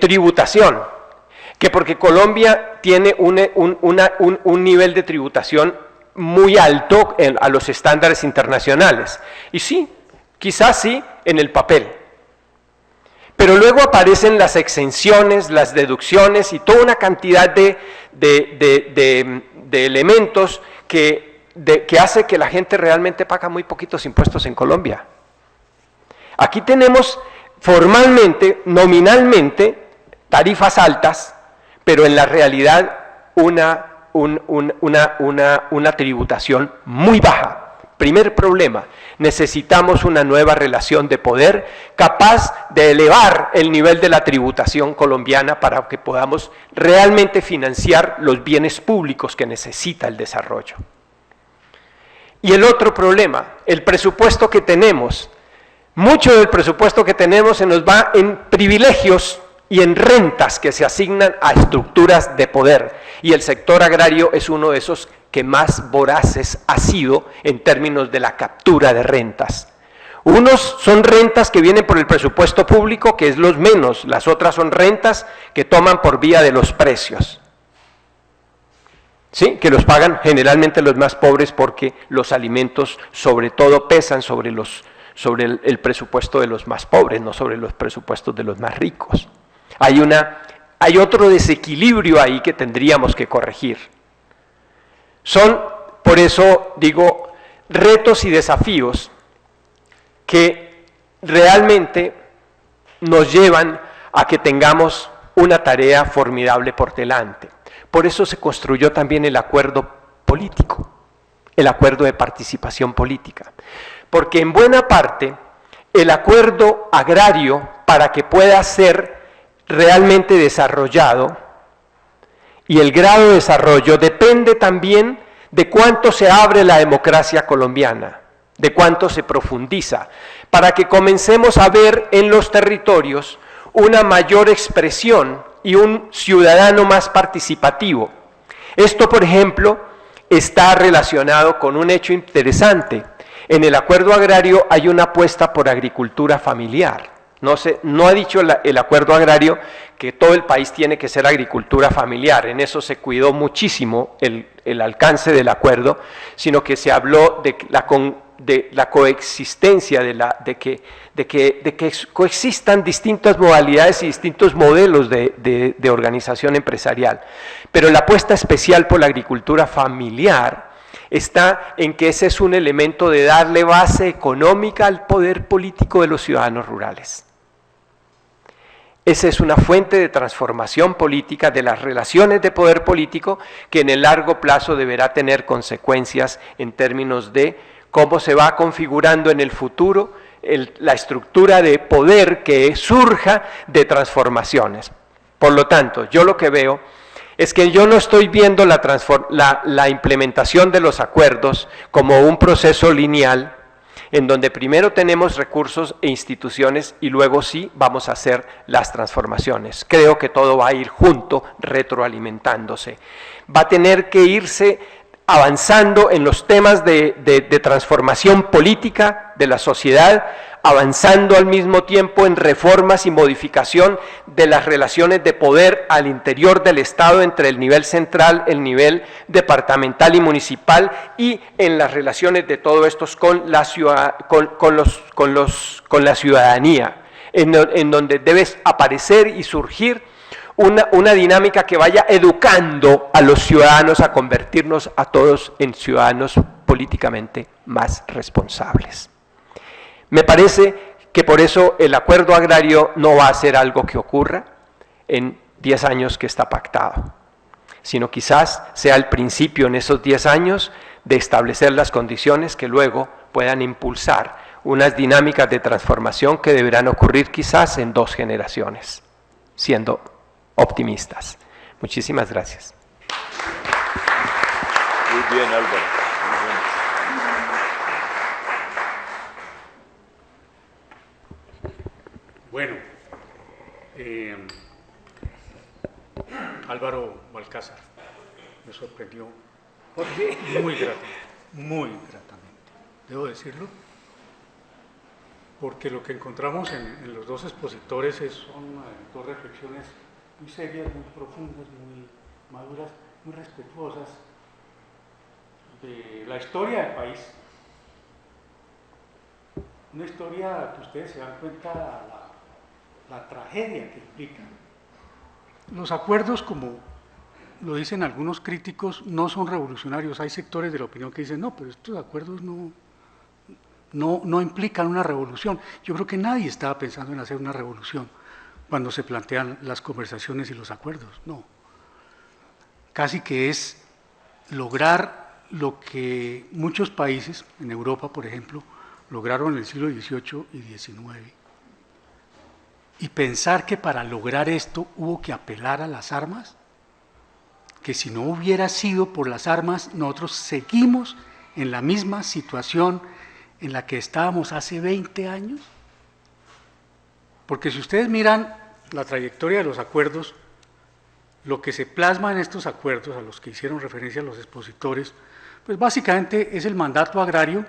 tributación, que porque Colombia tiene un nivel de tributación muy alto a los estándares internacionales. Y sí, quizás sí, en el papel. Pero luego aparecen las exenciones, las deducciones y toda una cantidad de elementos que hace que la gente realmente paga muy poquitos impuestos en Colombia. Aquí tenemos formalmente, nominalmente, tarifas altas, pero en la realidad una tributación muy baja. Primer problema, necesitamos una nueva relación de poder capaz de elevar el nivel de la tributación colombiana para que podamos realmente financiar los bienes públicos que necesita el desarrollo. Y el otro problema, el presupuesto que tenemos, mucho del presupuesto que tenemos se nos va en privilegios y en rentas que se asignan a estructuras de poder, y el sector agrario es uno de esos que más voraces ha sido en términos de la captura de rentas. Unos son rentas que vienen por el presupuesto público, que es los menos, las otras son rentas que toman por vía de los precios, ¿sí? Que los pagan generalmente los más pobres porque los alimentos sobre todo pesan sobre el presupuesto de los más pobres, no sobre los presupuestos de los más ricos. Hay otro desequilibrio ahí que tendríamos que corregir. Son, por eso digo, retos y desafíos que realmente nos llevan a que tengamos una tarea formidable por delante. Por eso se construyó también el acuerdo político, el acuerdo de participación política. Porque en buena parte el acuerdo agrario, para que pueda ser realmente desarrollado, y el grado de desarrollo depende también de cuánto se abre la democracia colombiana, de cuánto se profundiza, para que comencemos a ver en los territorios una mayor expresión y un ciudadano más participativo. Esto, por ejemplo, está relacionado con un hecho interesante. En el acuerdo agrario hay una apuesta por agricultura familiar. No ha dicho el acuerdo agrario que todo el país tiene que ser agricultura familiar, en eso se cuidó muchísimo el alcance del acuerdo, sino que se habló de la coexistencia, de que coexistan distintas modalidades y distintos modelos de organización empresarial. Pero la apuesta especial por la agricultura familiar está en que ese es un elemento de darle base económica al poder político de los ciudadanos rurales. Esa es una fuente de transformación política de las relaciones de poder político que en el largo plazo deberá tener consecuencias en términos de cómo se va configurando en el futuro la estructura de poder que surja de transformaciones. Por lo tanto, yo lo que veo es que yo no estoy viendo la implementación de los acuerdos como un proceso lineal, en donde primero tenemos recursos e instituciones y luego sí vamos a hacer las transformaciones. Creo que todo va a ir junto, retroalimentándose. Va a tener que irse avanzando en los temas de transformación política de la sociedad, avanzando al mismo tiempo en reformas y modificación de las relaciones de poder al interior del Estado entre el nivel central, el nivel departamental y municipal, y en las relaciones de todo esto con la ciudadanía, en donde debe aparecer y surgir una dinámica que vaya educando a los ciudadanos a convertirnos a todos en ciudadanos políticamente más responsables. Me parece que por eso el acuerdo agrario no va a ser algo que ocurra en 10 años que está pactado, sino quizás sea el principio en esos 10 años de establecer las condiciones que luego puedan impulsar unas dinámicas de transformación que deberán ocurrir quizás en 2 generaciones, siendo optimistas. Muchísimas gracias. Muy bien, Álvaro. Muy bien. Bueno, Álvaro Balcázar me sorprendió muy gratamente, debo decirlo, porque lo que encontramos en los dos expositores son 2 reflexiones muy serias, muy profundas, muy maduras, muy respetuosas de la historia del país. Una historia que ustedes se dan cuenta la tragedia que implica. Los acuerdos, como lo dicen algunos críticos, no son revolucionarios. Hay sectores de la opinión que dicen, no, pero estos acuerdos no implican una revolución. Yo creo que nadie estaba pensando en hacer una revolución cuando se plantean las conversaciones y los acuerdos, no. Casi que es lograr lo que muchos países, en Europa por ejemplo, lograron en el siglo XVIII y XIX. Y pensar que para lograr esto hubo que apelar a las armas, que si no hubiera sido por las armas, nosotros seguimos en la misma situación en la que estábamos hace 20 años. Porque si ustedes miran la trayectoria de los acuerdos, lo que se plasma en estos acuerdos, a los que hicieron referencia los expositores, pues básicamente es el mandato agrario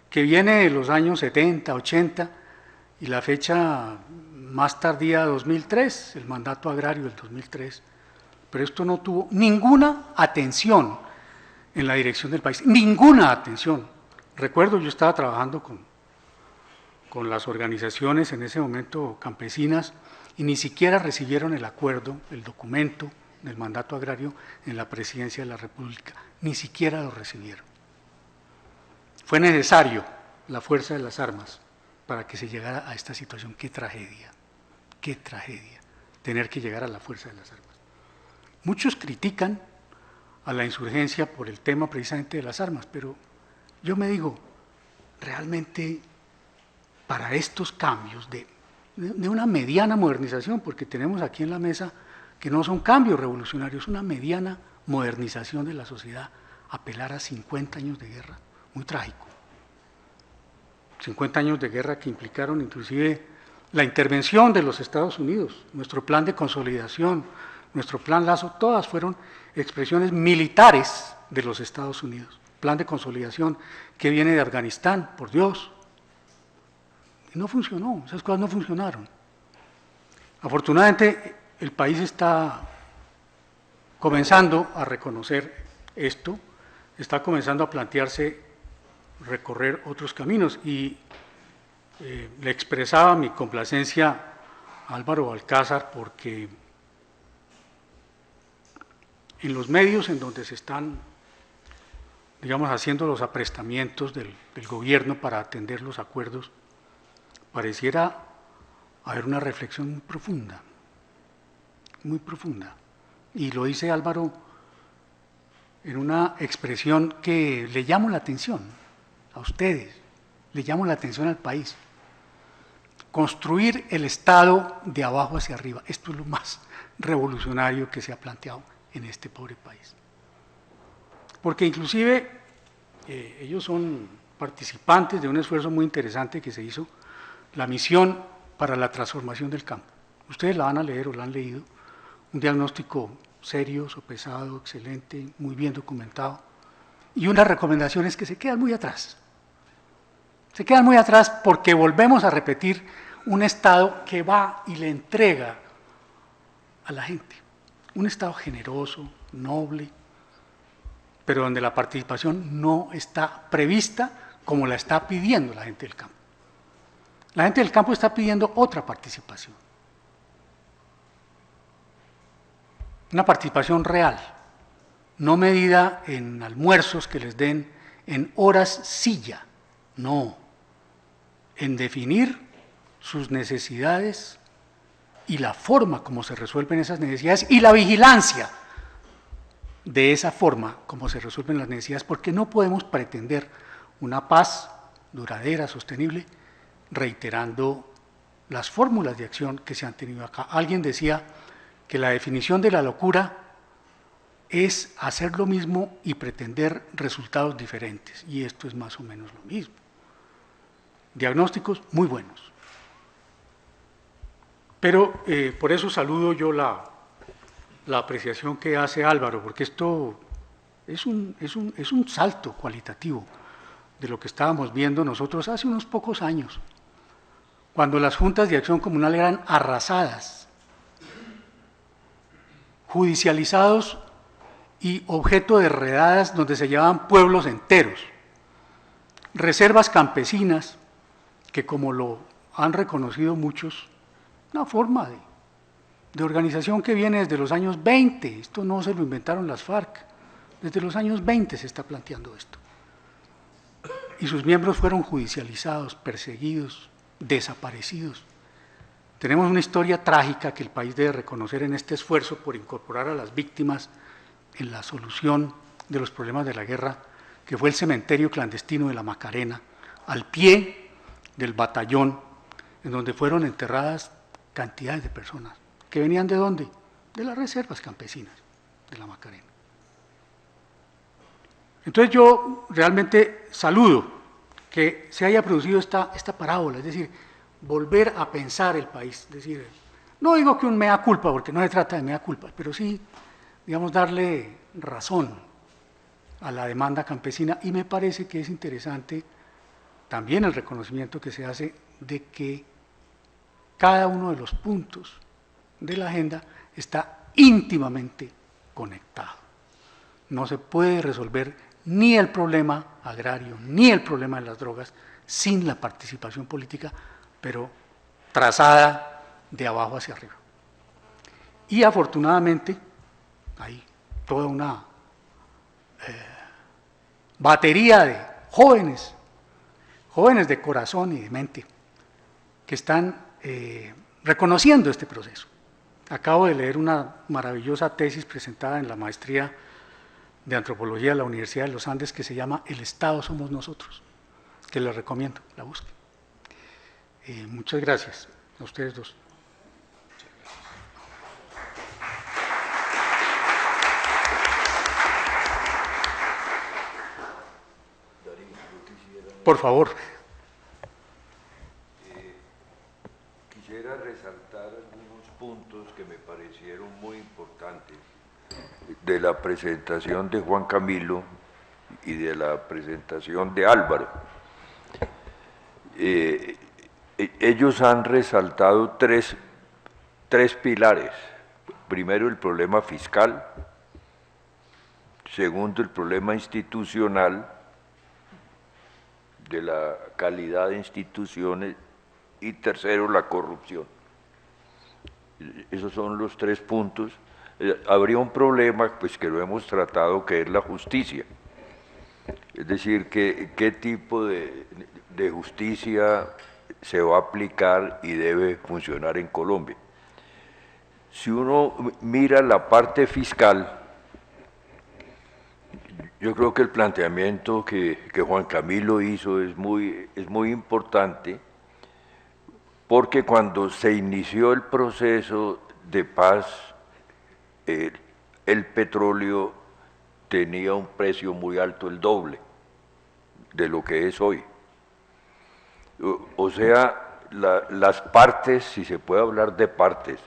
que viene de los años 70, 80, y la fecha más tardía 2003, el mandato agrario del 2003, pero esto no tuvo ninguna atención en la dirección del país, ninguna atención. Recuerdo, yo estaba trabajando con las organizaciones en ese momento campesinas y ni siquiera recibieron el acuerdo, el documento del mandato agrario en la Presidencia de la República, ni siquiera lo recibieron. Fue necesario la fuerza de las armas para que se llegara a esta situación. Qué tragedia tener que llegar a la fuerza de las armas. Muchos critican a la insurgencia por el tema precisamente de las armas, pero yo me digo, realmente para estos cambios de una mediana modernización, porque tenemos aquí en la mesa que no son cambios revolucionarios, una mediana modernización de la sociedad, apelar a 50 años de guerra, muy trágico. 50 años de guerra que implicaron inclusive la intervención de los Estados Unidos, nuestro plan de consolidación, nuestro plan Lazo, todas fueron expresiones militares de los Estados Unidos. Plan de consolidación que viene de Afganistán, por Dios. Y no funcionó, esas cosas no funcionaron. Afortunadamente, el país está comenzando a reconocer esto, está comenzando a plantearse recorrer otros caminos y le expresaba mi complacencia a Álvaro Balcázar porque en los medios en donde se están, digamos, haciendo los aprestamientos del gobierno para atender los acuerdos, pareciera haber una reflexión muy profunda. Y lo dice Álvaro en una expresión que le llamo la atención a ustedes, le llamo la atención al país. Construir el Estado de abajo hacia arriba, esto es lo más revolucionario que se ha planteado en este pobre país. Porque inclusive ellos son participantes de un esfuerzo muy interesante que se hizo, la misión para la transformación del campo. Ustedes la van a leer o la han leído, un diagnóstico serio, sopesado, excelente, muy bien documentado, y unas recomendaciones que se quedan muy atrás. Se quedan muy atrás porque volvemos a repetir un Estado que va y le entrega a la gente. Un Estado generoso, noble, pero donde la participación no está prevista como la está pidiendo la gente del campo. La gente del campo está pidiendo otra participación. Una participación real, no medida en almuerzos que les den, en horas silla, no, en definir sus necesidades y la forma como se resuelven esas necesidades y la vigilancia de esa forma como se resuelven las necesidades, porque no podemos pretender una paz duradera, sostenible, reiterando las fórmulas de acción que se han tenido acá. Alguien decía que la definición de la locura es hacer lo mismo y pretender resultados diferentes, y esto es más o menos lo mismo. Diagnósticos muy buenos. Pero por eso saludo yo la apreciación que hace Álvaro, porque esto es un salto cualitativo de lo que estábamos viendo nosotros hace unos pocos años, cuando las juntas de acción comunal eran arrasadas, judicializados y objeto de redadas donde se llevaban pueblos enteros, reservas campesinas, que como lo han reconocido muchos, una forma de organización que viene desde los años 20, esto no se lo inventaron las FARC, desde los años 20 se está planteando esto. Y sus miembros fueron judicializados, perseguidos, desaparecidos. Tenemos una historia trágica que el país debe reconocer en este esfuerzo por incorporar a las víctimas en la solución de los problemas de la guerra, que fue el cementerio clandestino de la Macarena, al pie del batallón, en donde fueron enterradas cantidades de personas, que venían ¿de dónde? De las reservas campesinas de la Macarena. Entonces yo realmente saludo que se haya producido esta parábola, es decir, volver a pensar el país, es decir, no digo que un mea culpa, porque no se trata de mea culpa, pero sí, digamos, darle razón a la demanda campesina, y me parece que es interesante también el reconocimiento que se hace de que cada uno de los puntos de la agenda está íntimamente conectado. No se puede resolver ni el problema agrario, ni el problema de las drogas, sin la participación política, pero trazada de abajo hacia arriba. Y afortunadamente, hay toda una batería de jóvenes de corazón y de mente, que están reconociendo este proceso. Acabo de leer una maravillosa tesis presentada en la maestría de Antropología de la Universidad de los Andes que se llama El Estado somos nosotros, que les recomiendo, la busquen. Muchas gracias a ustedes dos. Por favor. Quisiera resaltar algunos puntos que me parecieron muy importantes de la presentación de Juan Camilo y de la presentación de Álvaro. Ellos han resaltado tres pilares. Primero, el problema fiscal. Segundo, el problema institucional, de la calidad de instituciones. Y tercero, la corrupción. Esos son los 3 puntos. Habría un problema, pues que lo hemos tratado, que es la justicia. Es decir, qué tipo de justicia se va a aplicar y debe funcionar en Colombia. Si uno mira la parte fiscal, yo creo que el planteamiento que Juan Camilo hizo es muy importante, porque cuando se inició el proceso de paz, el petróleo tenía un precio muy alto, el doble de lo que es hoy. O sea, las partes, si se puede hablar de partes,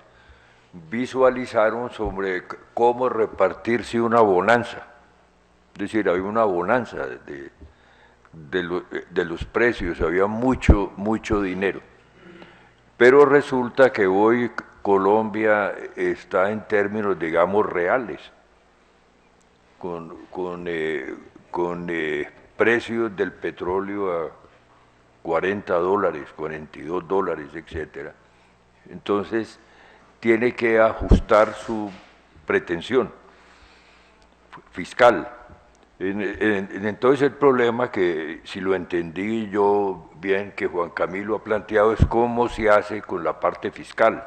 visualizaron sobre cómo repartirse una bonanza. Es decir, había una bonanza de los precios, había mucho dinero. Pero resulta que hoy Colombia está en términos, digamos, reales, con precios del petróleo a $40, $42, etc. Entonces, tiene que ajustar su pretensión fiscal. Entonces el problema, que si lo entendí yo bien, que Juan Camilo ha planteado, es cómo se hace con la parte fiscal.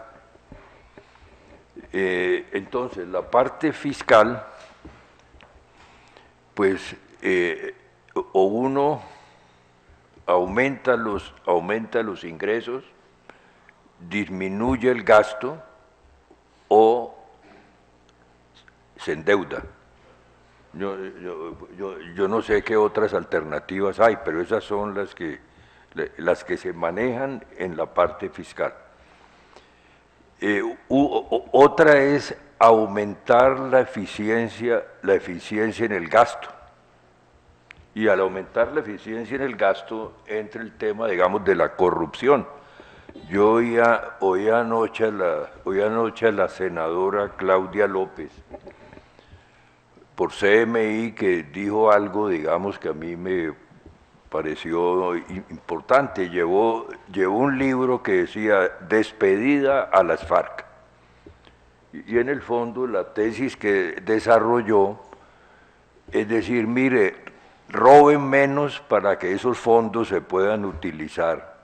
Entonces la parte fiscal, pues aumenta los ingresos, disminuye el gasto o se endeuda. Yo no sé qué otras alternativas hay, pero esas son las que se manejan en la parte fiscal. Otra es aumentar la eficiencia en el gasto. Y al aumentar la eficiencia en el gasto entra el tema, digamos, de la corrupción. Yo oí anoche a la senadora Claudia López por CMI que dijo algo, digamos, que a mí me pareció importante. Llevó un libro que decía Despedida a las FARC. Y en el fondo la tesis que desarrolló es decir, mire, roben menos para que esos fondos se puedan utilizar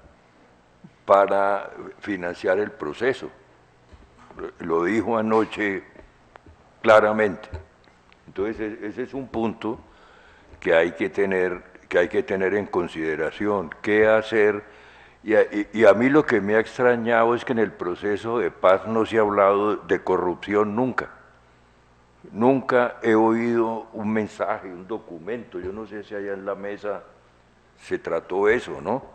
para financiar el proceso. Lo dijo anoche claramente. Entonces, ese es un punto que hay que tener en consideración, qué hacer. Y a mí lo que me ha extrañado es que en el proceso de paz no se ha hablado de corrupción nunca. Nunca he oído un mensaje, un documento, yo no sé si allá en la mesa se trató eso, ¿no?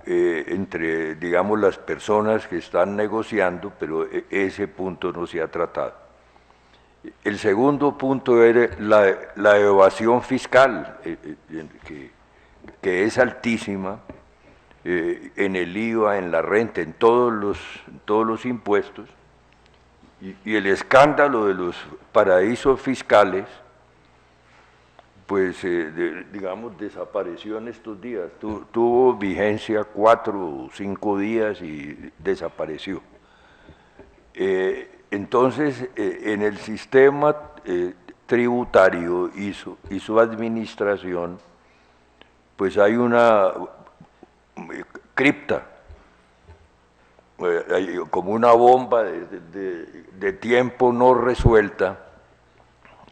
Entre, digamos, las personas que están negociando, pero ese punto no se ha tratado. El segundo punto era la evasión fiscal, que es altísima en el IVA, en la renta, en todos los impuestos, y el escándalo de los paraísos fiscales, pues, digamos, desapareció en estos días, tuvo vigencia 4 o 5 días y desapareció. Entonces, en el sistema tributario y su administración, pues hay una cripta, como una bomba de tiempo no resuelta.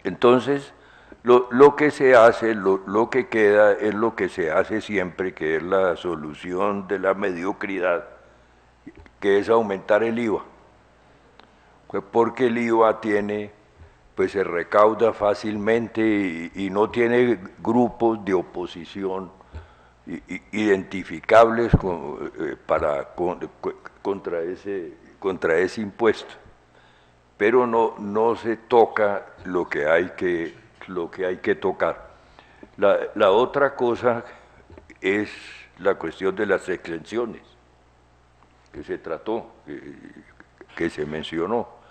Entonces, lo que se hace, lo que queda es lo que se hace siempre, que es la solución de la mediocridad, que es aumentar el IVA. Porque el IVA pues se recauda fácilmente y no tiene grupos de oposición identificables contra ese impuesto, pero no se toca lo que hay que tocar. La otra cosa es la cuestión de las exenciones, que se trató, que se mencionó.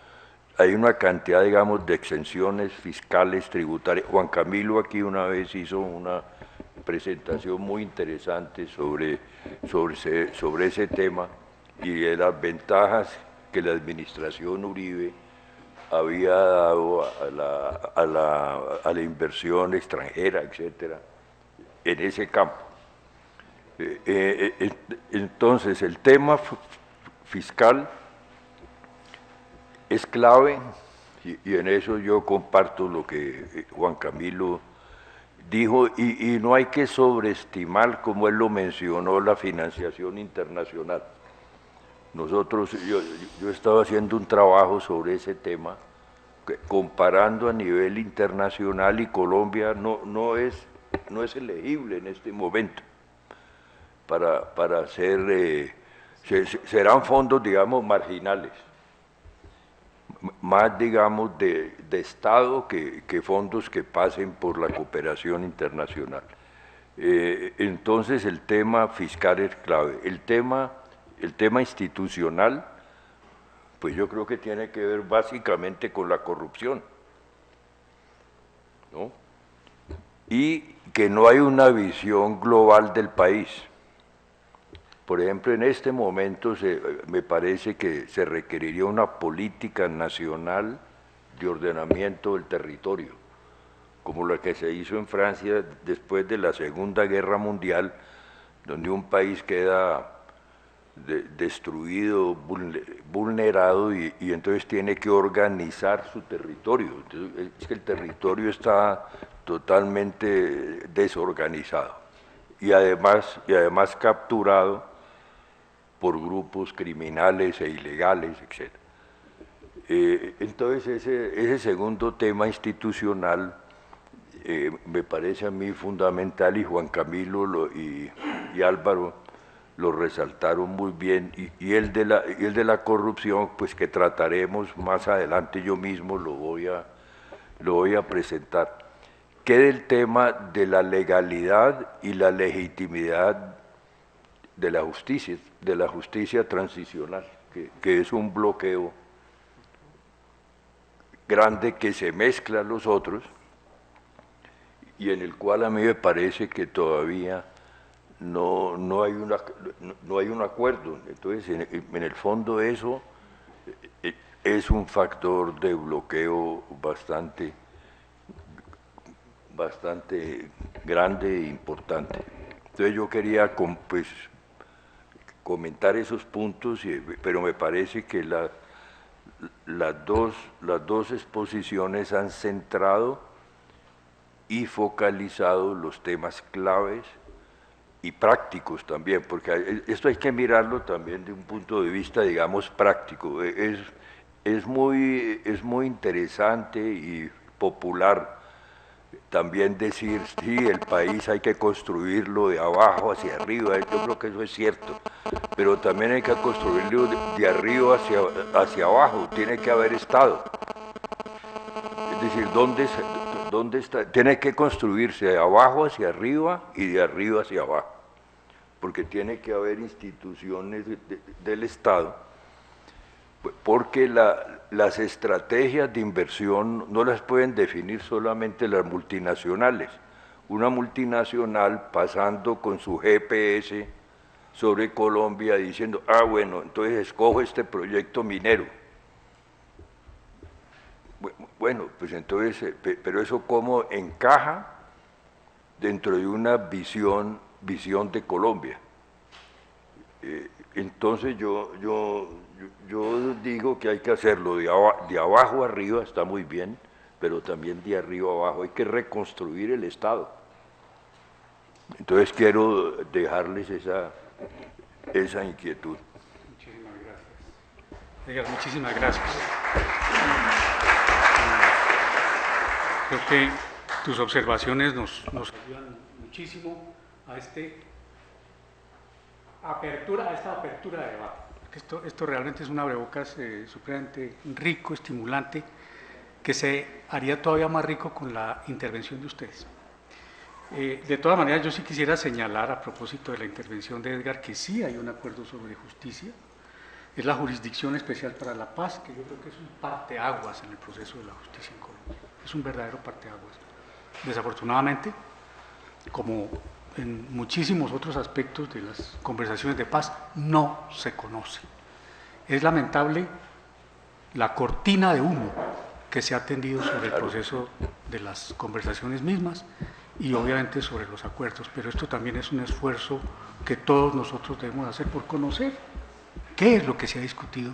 Hay una cantidad, digamos, de exenciones fiscales, tributarias. Juan Camilo aquí una vez hizo una presentación muy interesante sobre ese tema y de las ventajas que la administración Uribe había dado a la inversión extranjera, etcétera, en ese campo. Entonces, el tema fiscal es clave y en eso yo comparto lo que Juan Camilo dijo, y no hay que sobreestimar, como él lo mencionó, la financiación internacional. Yo estaba haciendo un trabajo sobre ese tema, comparando a nivel internacional, y Colombia no es elegible en este momento para hacer, serán fondos, digamos, marginales, más, digamos, de Estado que fondos que pasen por la cooperación internacional. Entonces, el tema fiscal es clave. El tema institucional, pues yo creo que tiene que ver básicamente con la corrupción, ¿no? Y que no hay una visión global del país. Por ejemplo, en este momento me parece que se requeriría una política nacional de ordenamiento del territorio, como la que se hizo en Francia después de la Segunda Guerra Mundial, donde un país queda destruido, vulnerado, y entonces tiene que organizar su territorio. Entonces, es que el territorio está totalmente desorganizado. y además capturado por grupos criminales e ilegales, etc. Entonces ese segundo tema institucional me parece a mí fundamental, y Juan Camilo y Álvaro lo resaltaron muy bien, y el de la corrupción, pues que trataremos más adelante, yo mismo lo voy a presentar. Queda el tema de la legalidad y la legitimidad de la justicia transicional, que es un bloqueo grande que se mezcla a los otros, y en el cual a mí me parece que todavía no hay un acuerdo. Entonces, en el fondo eso es un factor de bloqueo bastante grande e importante. Entonces yo quería pues, comentar esos puntos, pero me parece que las dos exposiciones han centrado y focalizado los temas claves y prácticos también, porque esto hay que mirarlo también de un punto de vista, digamos, práctico. Es muy interesante y popular también decir, sí, el país hay que construirlo de abajo hacia arriba, yo creo que eso es cierto, pero también hay que construirlo de arriba hacia abajo, tiene que haber Estado. Es decir, ¿dónde está? Tiene que construirse de abajo hacia arriba y de arriba hacia abajo, porque tiene que haber instituciones del Estado, porque las estrategias de inversión no las pueden definir solamente las multinacionales. Una multinacional pasando con su GPS sobre Colombia diciendo, bueno, entonces escojo este proyecto minero. Bueno, pues entonces, pero eso cómo encaja dentro de una visión de Colombia. Entonces yo digo que hay que hacerlo de abajo arriba, está muy bien, pero también de arriba abajo, hay que reconstruir el Estado. Entonces quiero dejarles esa inquietud. Muchísimas gracias. Edgar, muchísimas gracias. Creo que tus observaciones nos ayudan muchísimo a esta apertura de debate. Esto realmente es un abrebocas supremamente rico, estimulante, que se haría todavía más rico con la intervención de ustedes. De todas maneras, yo sí quisiera señalar, a propósito de la intervención de Edgar, que sí hay un acuerdo sobre justicia. Es la Jurisdicción Especial para la Paz, que yo creo que es un parteaguas en el proceso de la justicia en Colombia. Es un verdadero parteaguas. Desafortunadamente, como en muchísimos otros aspectos de las conversaciones de paz, no se conoce. Es lamentable la cortina de humo que se ha tendido sobre el proceso de las conversaciones mismas y obviamente sobre los acuerdos, pero esto también es un esfuerzo que todos nosotros debemos hacer por conocer qué es lo que se ha discutido,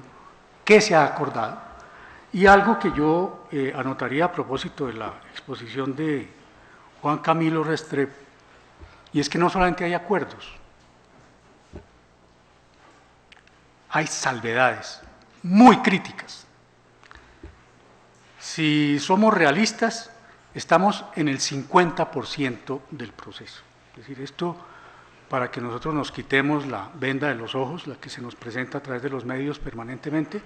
qué se ha acordado, y algo que yo anotaría a propósito de la exposición de Juan Camilo Restrepo, y es que no solamente hay acuerdos, hay salvedades muy críticas. Si somos realistas, estamos en el 50% del proceso. Es decir, esto para que nosotros nos quitemos la venda de los ojos, la que se nos presenta a través de los medios permanentemente,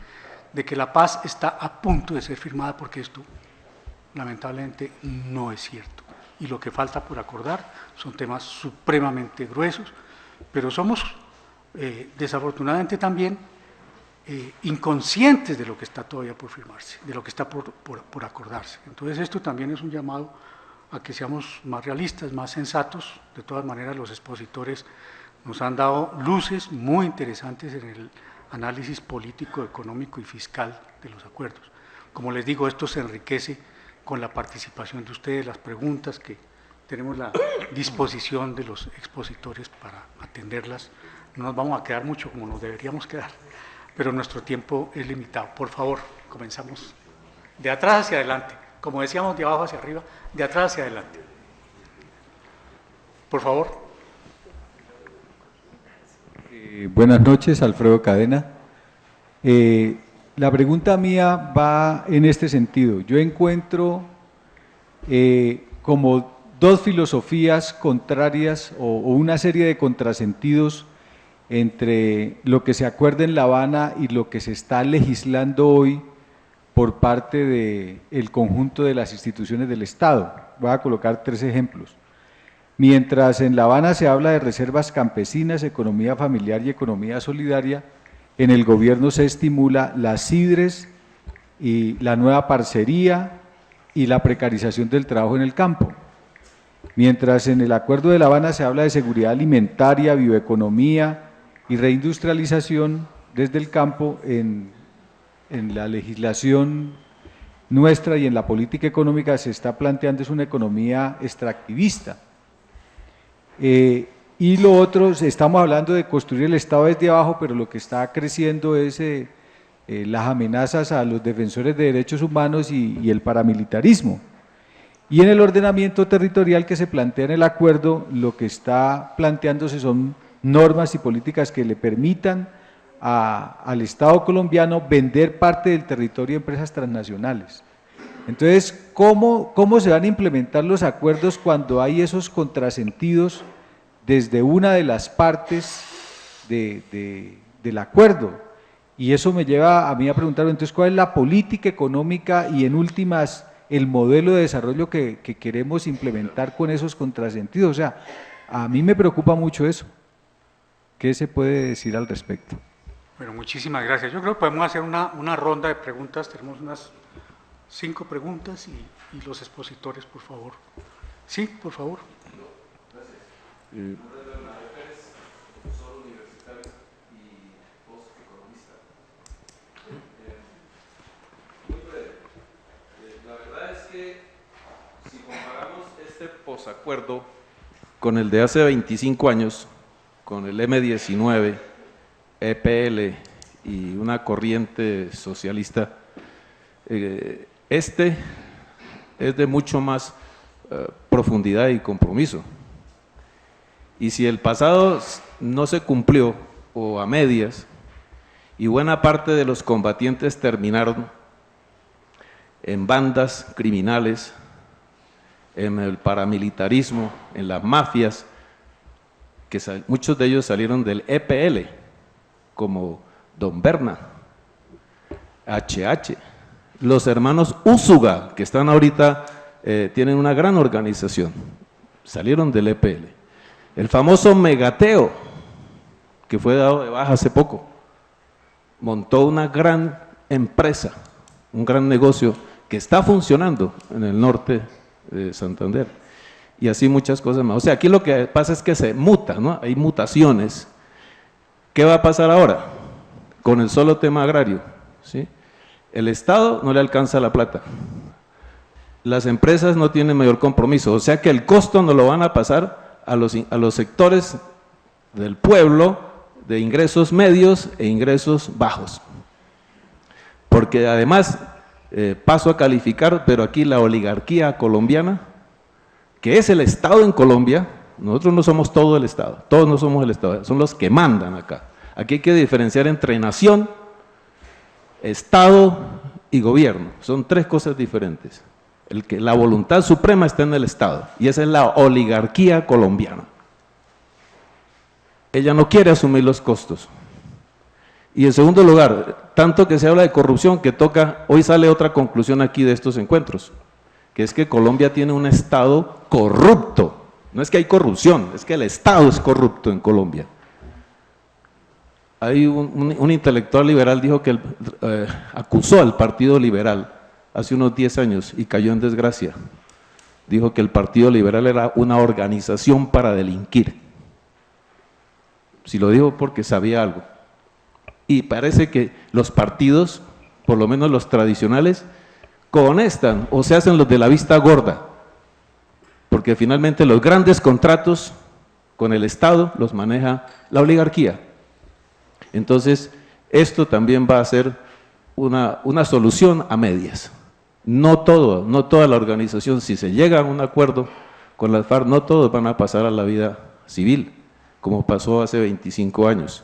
de que la paz está a punto de ser firmada, porque esto lamentablemente no es cierto. Y lo que falta por acordar son temas supremamente gruesos, pero somos desafortunadamente también inconscientes de lo que está todavía por firmarse, de lo que está por acordarse. Entonces esto también es un llamado a que seamos más realistas, más sensatos. De todas maneras, los expositores nos han dado luces muy interesantes en el análisis político, económico y fiscal de los acuerdos. Como les digo, esto se enriquece con la participación de ustedes, las preguntas que tenemos la disposición de los expositores para atenderlas. No nos vamos a quedar mucho como nos deberíamos quedar, pero nuestro tiempo es limitado. Por favor, comenzamos de atrás hacia adelante. Como decíamos, de abajo hacia arriba, de atrás hacia adelante. Por favor. Buenas noches, Alfredo Cadena. La pregunta mía va en este sentido. Yo encuentro como dos filosofías contrarias o una serie de contrasentidos entre lo que se acuerda en La Habana y lo que se está legislando hoy por parte del conjunto de las instituciones del Estado. Voy a colocar 3 ejemplos. Mientras en La Habana se habla de reservas campesinas, economía familiar y economía solidaria, en el gobierno se estimula las sidres y la nueva parcería y la precarización del trabajo en el campo. Mientras en el Acuerdo de La Habana se habla de seguridad alimentaria, bioeconomía y reindustrialización desde el campo, en la legislación nuestra y en la política económica se está planteando es una economía extractivista. Y lo otro, estamos hablando de construir el Estado desde abajo, pero lo que está creciendo es las amenazas a los defensores de derechos humanos y el paramilitarismo. Y en el ordenamiento territorial que se plantea en el acuerdo, lo que está planteándose son normas y políticas que le permitan al Estado colombiano vender parte del territorio a empresas transnacionales. Entonces, ¿cómo se van a implementar los acuerdos cuando hay esos contrasentidos desde una de las partes del acuerdo? Y eso me lleva a mí a preguntar, entonces, ¿cuál es la política económica y en últimas el modelo de desarrollo que queremos implementar con esos contrasentidos? O sea, a mí me preocupa mucho eso. ¿Qué se puede decir al respecto? Bueno, muchísimas gracias. Yo creo que podemos hacer una ronda de preguntas. Tenemos unas 5 preguntas y los expositores, por favor. Sí, por favor. La verdad es que si comparamos este posacuerdo con el de hace 25 años, con el M19, EPL y una corriente socialista, este es de mucho más profundidad y compromiso. Y si el pasado no se cumplió o a medias, y buena parte de los combatientes terminaron en bandas criminales, en el paramilitarismo, en las mafias, que muchos de ellos salieron del EPL, como Don Berna, HH, los hermanos Úsuga, que están ahorita, tienen una gran organización, salieron del EPL. El famoso Megateo, que fue dado de baja hace poco, montó una gran empresa, un gran negocio que está funcionando en el norte de Santander. Y así muchas cosas más. O sea, aquí lo que pasa es que se muta, ¿no? Hay mutaciones. ¿Qué va a pasar ahora con el solo tema agrario? ¿Sí? El Estado no le alcanza la plata. Las empresas no tienen mayor compromiso. O sea que el costo no lo van a pasar a los sectores del pueblo de ingresos medios e ingresos bajos. Porque además, paso a calificar, pero aquí la oligarquía colombiana, que es el Estado en Colombia, nosotros no somos todo el Estado, todos no somos el Estado, son los que mandan acá. Aquí hay que diferenciar entre nación, Estado y gobierno, son 3 cosas diferentes. La voluntad suprema está en el Estado, y esa es la oligarquía colombiana. Ella no quiere asumir los costos. Y en segundo lugar, tanto que se habla de corrupción que toca, hoy sale otra conclusión aquí de estos encuentros, que es que Colombia tiene un Estado corrupto. No es que hay corrupción, es que el Estado es corrupto en Colombia. Hay un intelectual liberal dijo que acusó al Partido Liberal hace unos 10 años y cayó en desgracia. Dijo que el Partido Liberal era una organización para delinquir. Si lo dijo porque sabía algo. Y parece que los partidos, por lo menos los tradicionales, conectan o se hacen los de la vista gorda, porque finalmente los grandes contratos con el Estado los maneja la oligarquía. Entonces, esto también va a ser una solución a medias. No toda la organización, si se llega a un acuerdo con las FARC, no todos van a pasar a la vida civil, como pasó hace 25 años.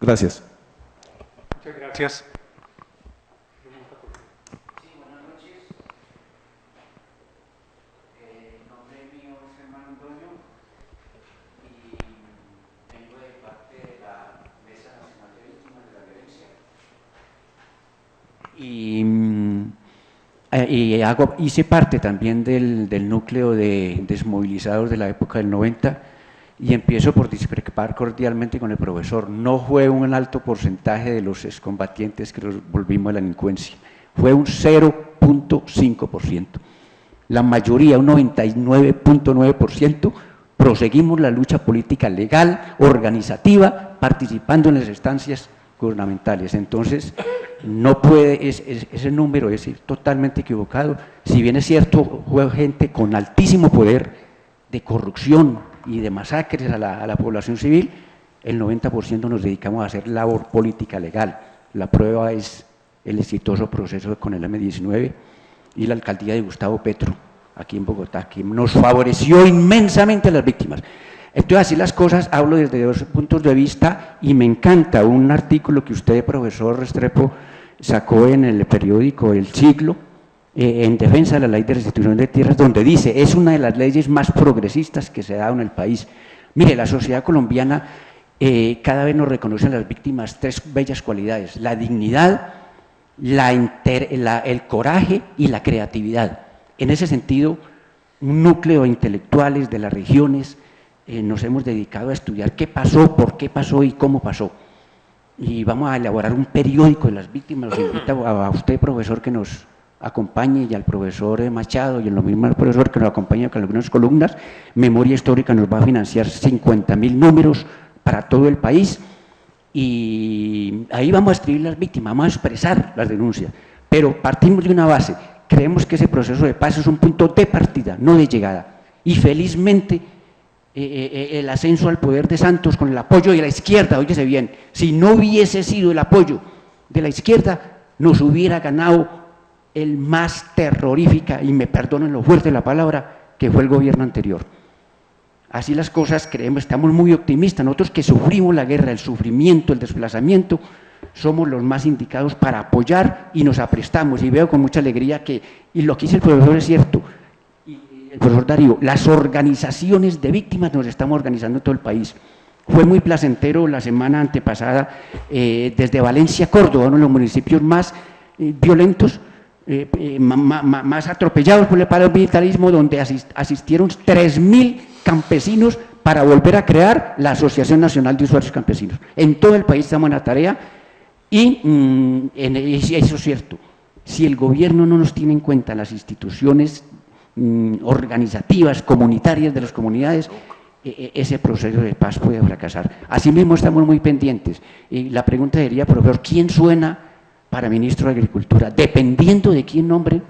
Gracias. Muchas gracias. Hice parte también del núcleo de desmovilizados de la época del 90 y empiezo por discrepar cordialmente con el profesor. No fue un alto porcentaje de los excombatientes que los volvimos a la delincuencia, fue un 0.5%. La mayoría, un 99.9%, proseguimos la lucha política legal, organizativa, participando en las instancias gubernamentales. Entonces, no puede, ese número es totalmente equivocado. Si bien es cierto, fue gente con altísimo poder de corrupción y de masacres a la población civil, el 90% nos dedicamos a hacer labor política legal. La prueba es el exitoso proceso con el M-19 y la alcaldía de Gustavo Petro, aquí en Bogotá, que nos favoreció inmensamente a las víctimas. Entonces, así las cosas, hablo desde dos puntos de vista y me encanta un artículo que usted, profesor Restrepo, sacó en el periódico El Siglo, en defensa de la ley de restitución de tierras, donde dice, es una de las leyes más progresistas que se ha dado en el país. Mire, la sociedad colombiana cada vez nos reconoce a las víctimas tres bellas cualidades: la dignidad, el coraje y la creatividad. En ese sentido, un núcleo de intelectuales de las regiones nos hemos dedicado a estudiar qué pasó, por qué pasó y cómo pasó. Y vamos a elaborar un periódico de las víctimas. Los invito a usted, profesor, que nos acompañe, y al profesor Machado, y en lo mismo al profesor que nos acompaña con algunas columnas. Memoria Histórica nos va a financiar 50.000 números para todo el país, y ahí vamos a escribir las víctimas, vamos a expresar las denuncias, pero partimos de una base. Creemos que ese proceso de paz es un punto de partida, no de llegada, y felizmente el ascenso al poder de Santos con el apoyo de la izquierda, óyese bien, si no hubiese sido el apoyo de la izquierda, nos hubiera ganado el más terrorífica, y me perdonen lo fuerte de la palabra, que fue el gobierno anterior. Así las cosas, creemos, estamos muy optimistas. Nosotros que sufrimos la guerra, el sufrimiento, el desplazamiento, somos los más indicados para apoyar y nos aprestamos, y veo con mucha alegría que, y lo que dice el profesor es cierto, el profesor Darío, las organizaciones de víctimas nos estamos organizando en todo el país. Fue muy placentero la semana antepasada, desde Valencia a Córdoba, uno de los municipios más violentos, más atropellados por el paramilitarismo, donde asistieron 3.000 campesinos para volver a crear la Asociación Nacional de Usuarios Campesinos. En todo el país estamos en la tarea, y eso es cierto, si el gobierno no nos tiene en cuenta, las instituciones organizativas, comunitarias de las comunidades, ese proceso de paz puede fracasar. Asimismo, estamos muy pendientes, y la pregunta sería, profesor, ¿quién suena para ministro de Agricultura? Dependiendo de quién nombre,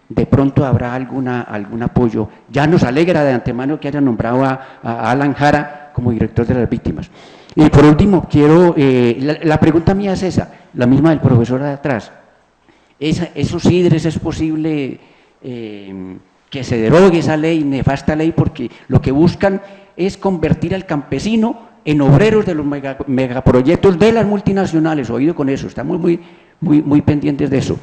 de pronto habrá algún apoyo. Ya nos alegra de antemano que haya nombrado a Alan Jara como director de las víctimas. Y por último, quiero, la pregunta mía es esa, la misma del profesor de atrás. ¿Esos IDRES es posible que se derogue esa ley, nefasta ley, porque lo que buscan es convertir al campesino en obreros de los megaproyectos de las multinacionales? Oído con eso, estamos muy pendientes de eso.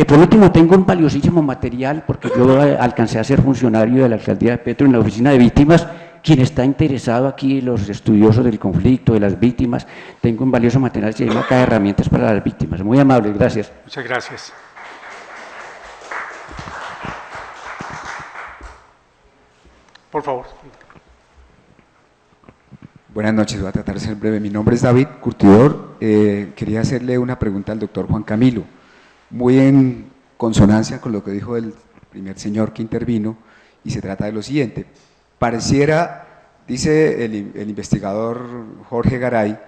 Por último, tengo un valiosísimo material, porque yo alcancé a ser funcionario de la alcaldía de Petro en la oficina de víctimas. Quien está interesado aquí, los estudiosos del conflicto, de las víctimas, tengo un valioso material que se llama Caja de Herramientas para las Víctimas. Muy amable, gracias. Muchas gracias. Por favor. Buenas noches, voy a tratar de ser breve. Mi nombre es David Curtidor. Quería hacerle una pregunta al doctor Juan Camilo, muy en consonancia con lo que dijo el primer señor que intervino, y se trata de lo siguiente. Pareciera, dice el investigador Jorge Garay,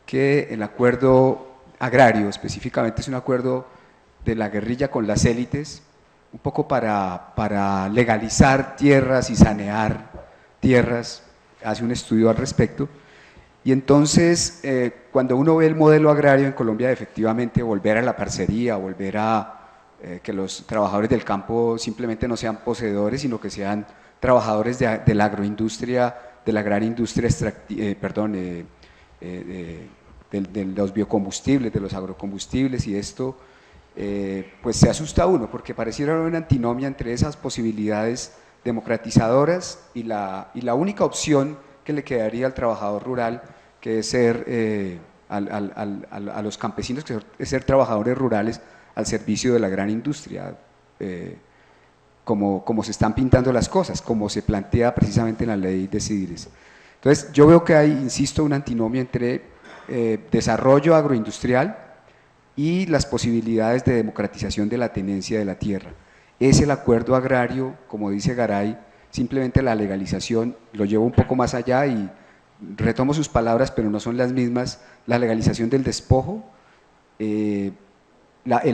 que el acuerdo agrario específicamente es un acuerdo de la guerrilla con las élites, un poco para legalizar tierras y sanear tierras. Hace un estudio al respecto, y entonces cuando uno ve el modelo agrario en Colombia, efectivamente volver a la parcería, volver a que los trabajadores del campo simplemente no sean poseedores, sino que sean trabajadores de la agroindustria, de la gran industria de los biocombustibles, de los agrocombustibles, y esto pues se asusta a uno, porque pareciera haber una antinomia entre esas posibilidades democratizadoras y la única opción que le quedaría al trabajador rural, que es ser, a los campesinos, que es ser trabajadores rurales al servicio de la gran industria, como se están pintando las cosas, como se plantea precisamente en la ley de CIDIRES. Entonces, yo veo que hay, insisto, una antinomia entre desarrollo agroindustrial y las posibilidades de democratización de la tenencia de la tierra. Es el acuerdo agrario, como dice Garay, simplemente la legalización, lo llevo un poco más allá y retomo sus palabras, pero no son las mismas, la legalización del despojo, el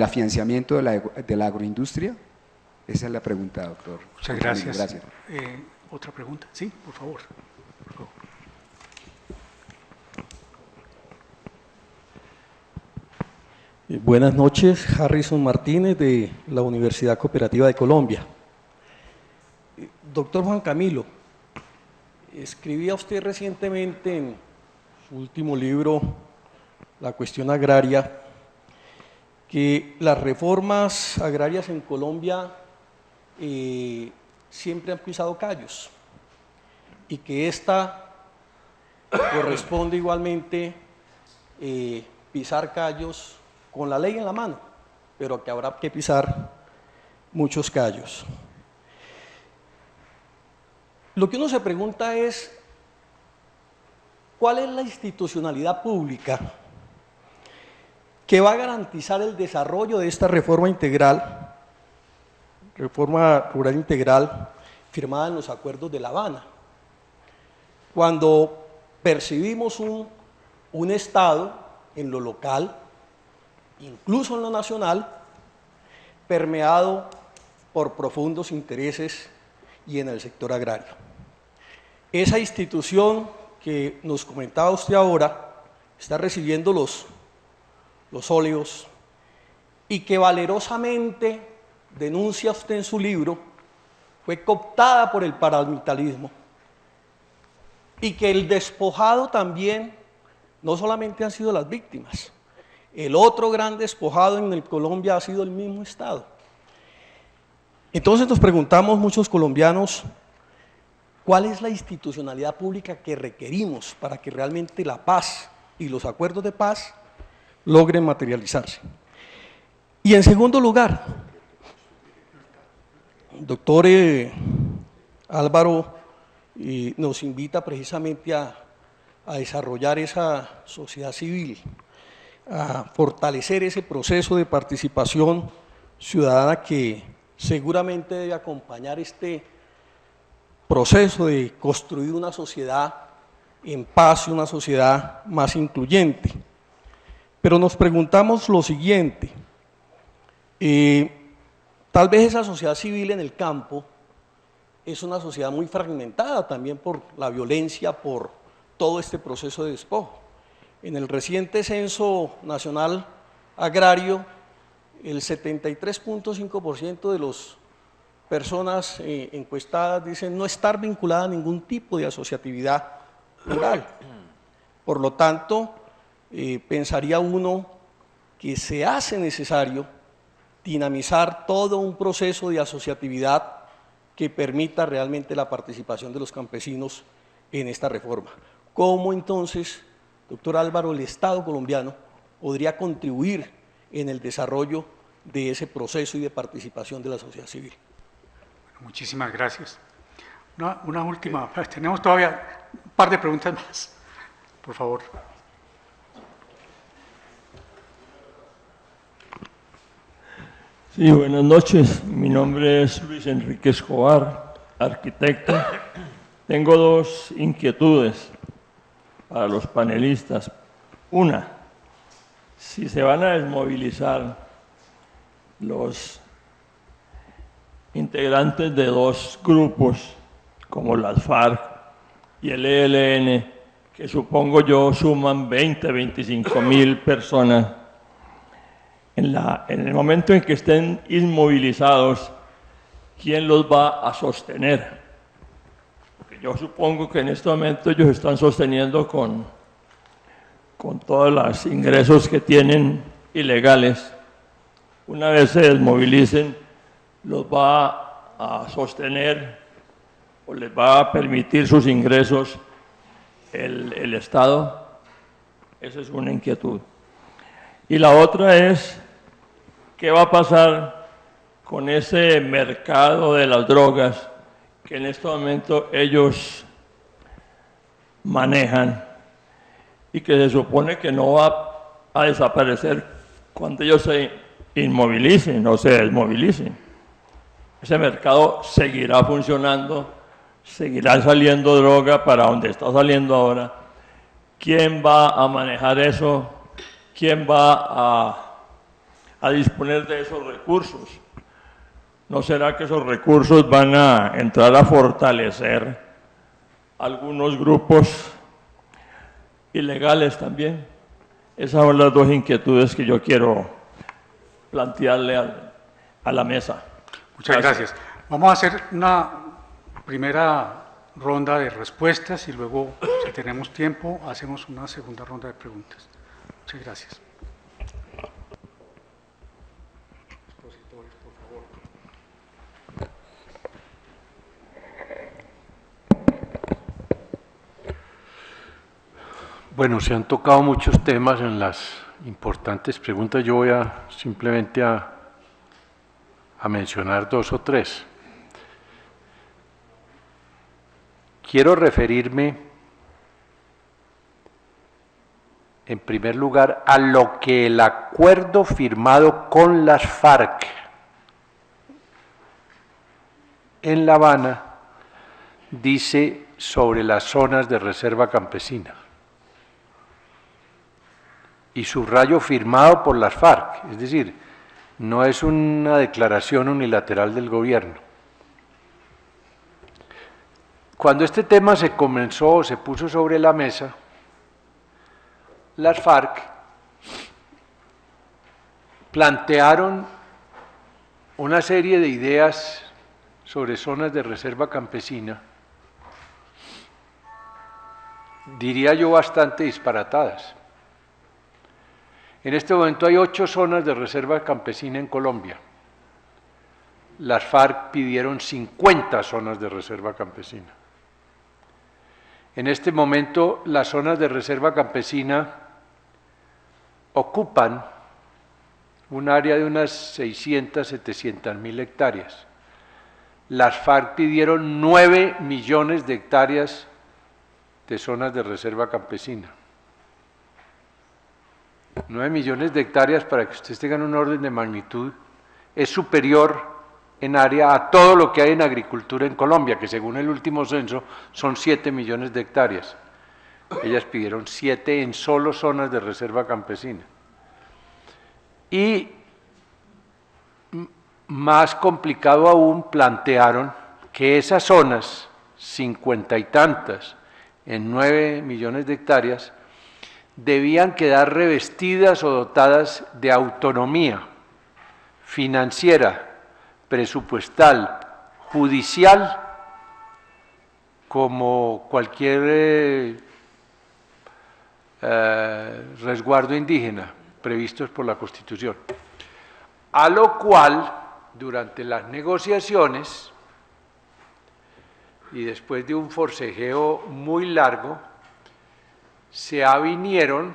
afianzamiento de la agroindustria. Esa es la pregunta, doctor. Muchas gracias. Gracias. ¿Otra pregunta? Sí, por favor. Buenas noches, Harrison Martínez de la Universidad Cooperativa de Colombia. Doctor Juan Camilo, escribía usted recientemente en su último libro, La cuestión agraria, que las reformas agrarias en Colombia siempre han pisado callos y que esta corresponde igualmente pisar callos con la ley en la mano, pero que habrá que pisar muchos callos. Lo que uno se pregunta es, ¿cuál es la institucionalidad pública que va a garantizar el desarrollo de esta reforma integral, reforma rural integral, firmada en los acuerdos de La Habana? Cuando percibimos un Estado en lo local, incluso en lo nacional, permeado por profundos intereses y en el sector agrario. Esa institución que nos comentaba usted ahora está recibiendo los óleos y que valerosamente, denuncia usted en su libro, fue cooptada por el paramilitarismo y que el despojado también no solamente han sido las víctimas. El otro gran despojado en Colombia ha sido el mismo Estado. Entonces nos preguntamos muchos colombianos, ¿cuál es la institucionalidad pública que requerimos para que realmente la paz y los acuerdos de paz logren materializarse? Y en segundo lugar, el doctor Álvaro nos invita precisamente a desarrollar esa sociedad civil, a fortalecer ese proceso de participación ciudadana que seguramente debe acompañar este proceso de construir una sociedad en paz y una sociedad más incluyente. Pero nos preguntamos lo siguiente, tal vez esa sociedad civil en el campo es una sociedad muy fragmentada también por la violencia, por todo este proceso de despojo. En el reciente Censo Nacional Agrario, el 73.5% de las personas encuestadas dicen no estar vinculada a ningún tipo de asociatividad rural. Por lo tanto, pensaría uno que se hace necesario dinamizar todo un proceso de asociatividad que permita realmente la participación de los campesinos en esta reforma. ¿Cómo entonces, doctor Álvaro, el Estado colombiano podría contribuir en el desarrollo de ese proceso y de participación de la sociedad civil? Bueno, muchísimas gracias. Una última, tenemos todavía un par de preguntas más, por favor. Sí, buenas noches. Mi nombre es Luis Enrique Escobar, arquitecto. Tengo dos inquietudes para los panelistas. Una, si se van a desmovilizar los integrantes de dos grupos, como las FARC y el ELN, que supongo yo suman 20, 25 mil personas, en el momento en que estén inmovilizados, ¿quién los va a sostener? Porque yo supongo que en este momento ellos están sosteniendo con con todos los ingresos que tienen ilegales, una vez se desmovilicen, los va a sostener o les va a permitir sus ingresos el Estado. Esa es una inquietud. Y la otra es, ¿qué va a pasar con ese mercado de las drogas que en este momento ellos manejan y que se supone que no va a desaparecer cuando ellos se inmovilicen o se desmovilicen? Ese mercado seguirá funcionando, seguirá saliendo droga para donde está saliendo ahora. ¿Quién va a manejar eso? ¿Quién va a disponer de esos recursos? ¿No será que esos recursos van a entrar a fortalecer algunos grupos ilegales también? Esas son las dos inquietudes que yo quiero plantearle a la mesa. Muchas gracias. Vamos a hacer una primera ronda de respuestas y luego, si tenemos tiempo, hacemos una segunda ronda de preguntas. Muchas gracias. Expositores, por favor. Bueno, se han tocado muchos temas en las importantes preguntas. Yo voy simplemente a mencionar 2 o 3. Quiero referirme, en primer lugar, a lo que el acuerdo firmado con las FARC en La Habana dice sobre las zonas de reserva campesina. Y subrayo firmado por las FARC, es decir, no es una declaración unilateral del gobierno. Cuando este tema se puso sobre la mesa, las FARC plantearon una serie de ideas sobre zonas de reserva campesina, diría yo bastante disparatadas. En este momento hay 8 zonas de reserva campesina en Colombia. Las FARC pidieron 50 zonas de reserva campesina. En este momento las zonas de reserva campesina ocupan un área de unas 600, 700 mil hectáreas. Las FARC pidieron 9 millones de hectáreas de zonas de reserva campesina. 9 millones de hectáreas, para que ustedes tengan un orden de magnitud, es superior en área a todo lo que hay en agricultura en Colombia, que según el último censo son 7 millones de hectáreas. Ellas pidieron 7 en solo zonas de reserva campesina. Y más complicado aún, plantearon que esas zonas, 50 y tantas, en 9 millones de hectáreas, debían quedar revestidas o dotadas de autonomía financiera, presupuestal, judicial, como cualquier resguardo indígena previstos por la Constitución. A lo cual, durante las negociaciones, y después de un forcejeo muy largo, se avinieron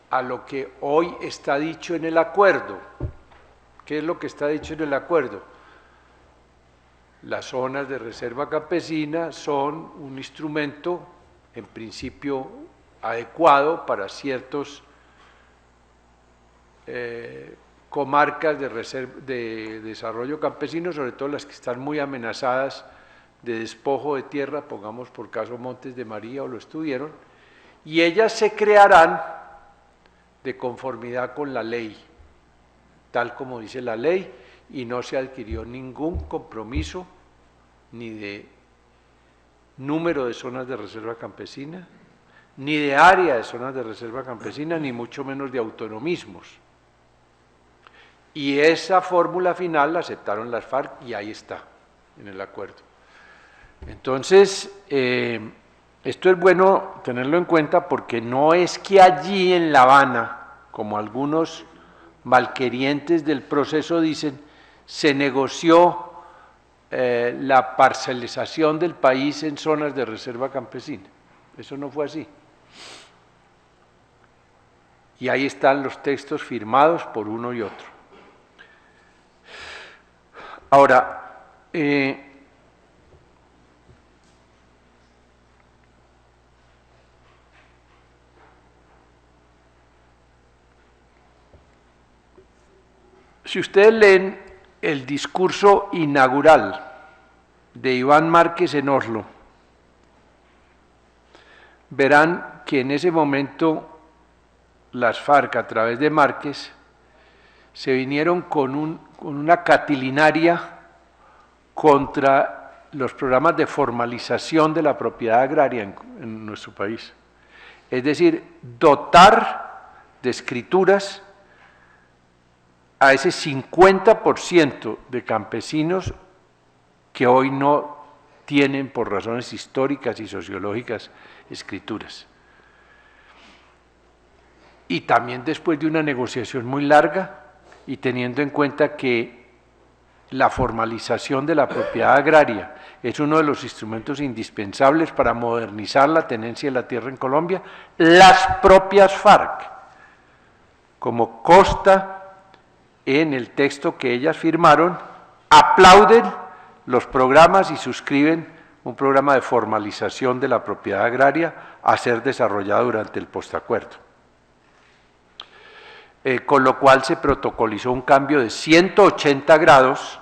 a lo que hoy está dicho en el acuerdo. ¿Qué es lo que está dicho en el acuerdo? Las zonas de reserva campesina son un instrumento, en principio, adecuado para ciertos comarcas de desarrollo campesino, sobre todo las que están muy amenazadas de despojo de tierra, pongamos por caso Montes de María, o lo estuvieron, y ellas se crearán de conformidad con la ley, tal como dice la ley, y no se adquirió ningún compromiso ni de número de zonas de reserva campesina, ni de área de zonas de reserva campesina, ni mucho menos de autonomismos. Y esa fórmula final la aceptaron las FARC y ahí está, en el acuerdo. Entonces, esto es bueno tenerlo en cuenta porque no es que allí en La Habana, como algunos malquerientes del proceso dicen, se negoció la parcelización del país en zonas de reserva campesina. Eso no fue así. Y ahí están los textos firmados por uno y otro. Ahora, si ustedes leen el discurso inaugural de Iván Márquez en Oslo, verán que en ese momento las FARC, a través de Márquez, se vinieron con una catilinaria contra los programas de formalización de la propiedad agraria en nuestro país. Es decir, dotar de escrituras a ese 50% de campesinos que hoy no tienen, por razones históricas y sociológicas, escrituras. Y también después de una negociación muy larga y teniendo en cuenta que la formalización de la propiedad agraria es uno de los instrumentos indispensables para modernizar la tenencia de la tierra en Colombia, las propias FARC, como consta en el texto que ellas firmaron, aplauden los programas y suscriben un programa de formalización de la propiedad agraria a ser desarrollado durante el postacuerdo. Con lo cual se protocolizó un cambio de 180 grados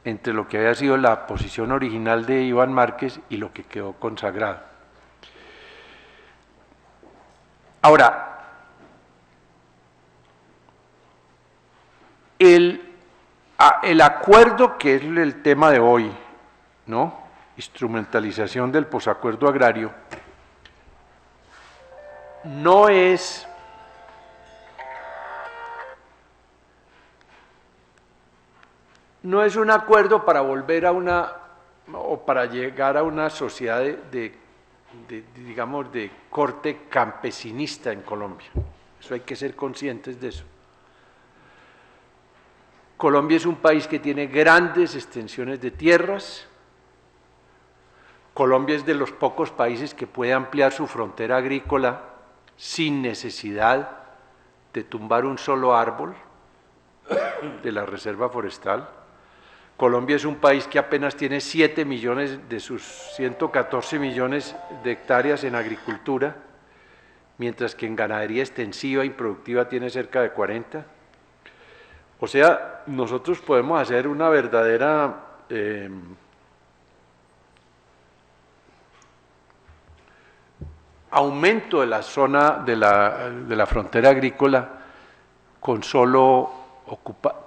entre lo que había sido la posición original de Iván Márquez y lo que quedó consagrado. Ahora, el acuerdo, que es el tema de hoy, ¿no? Instrumentalización del posacuerdo agrario, no es un acuerdo para volver a o para llegar a una sociedad digamos, de corte campesinista en Colombia. Eso hay que ser conscientes de eso. Colombia es un país que tiene grandes extensiones de tierras. Colombia es de los pocos países que puede ampliar su frontera agrícola sin necesidad de tumbar un solo árbol de la reserva forestal. Colombia es un país que apenas tiene 7 millones de sus 114 millones de hectáreas en agricultura, mientras que en ganadería extensiva y productiva tiene cerca de 40. O sea, nosotros podemos hacer una verdadera aumento de la zona de la frontera agrícola con solo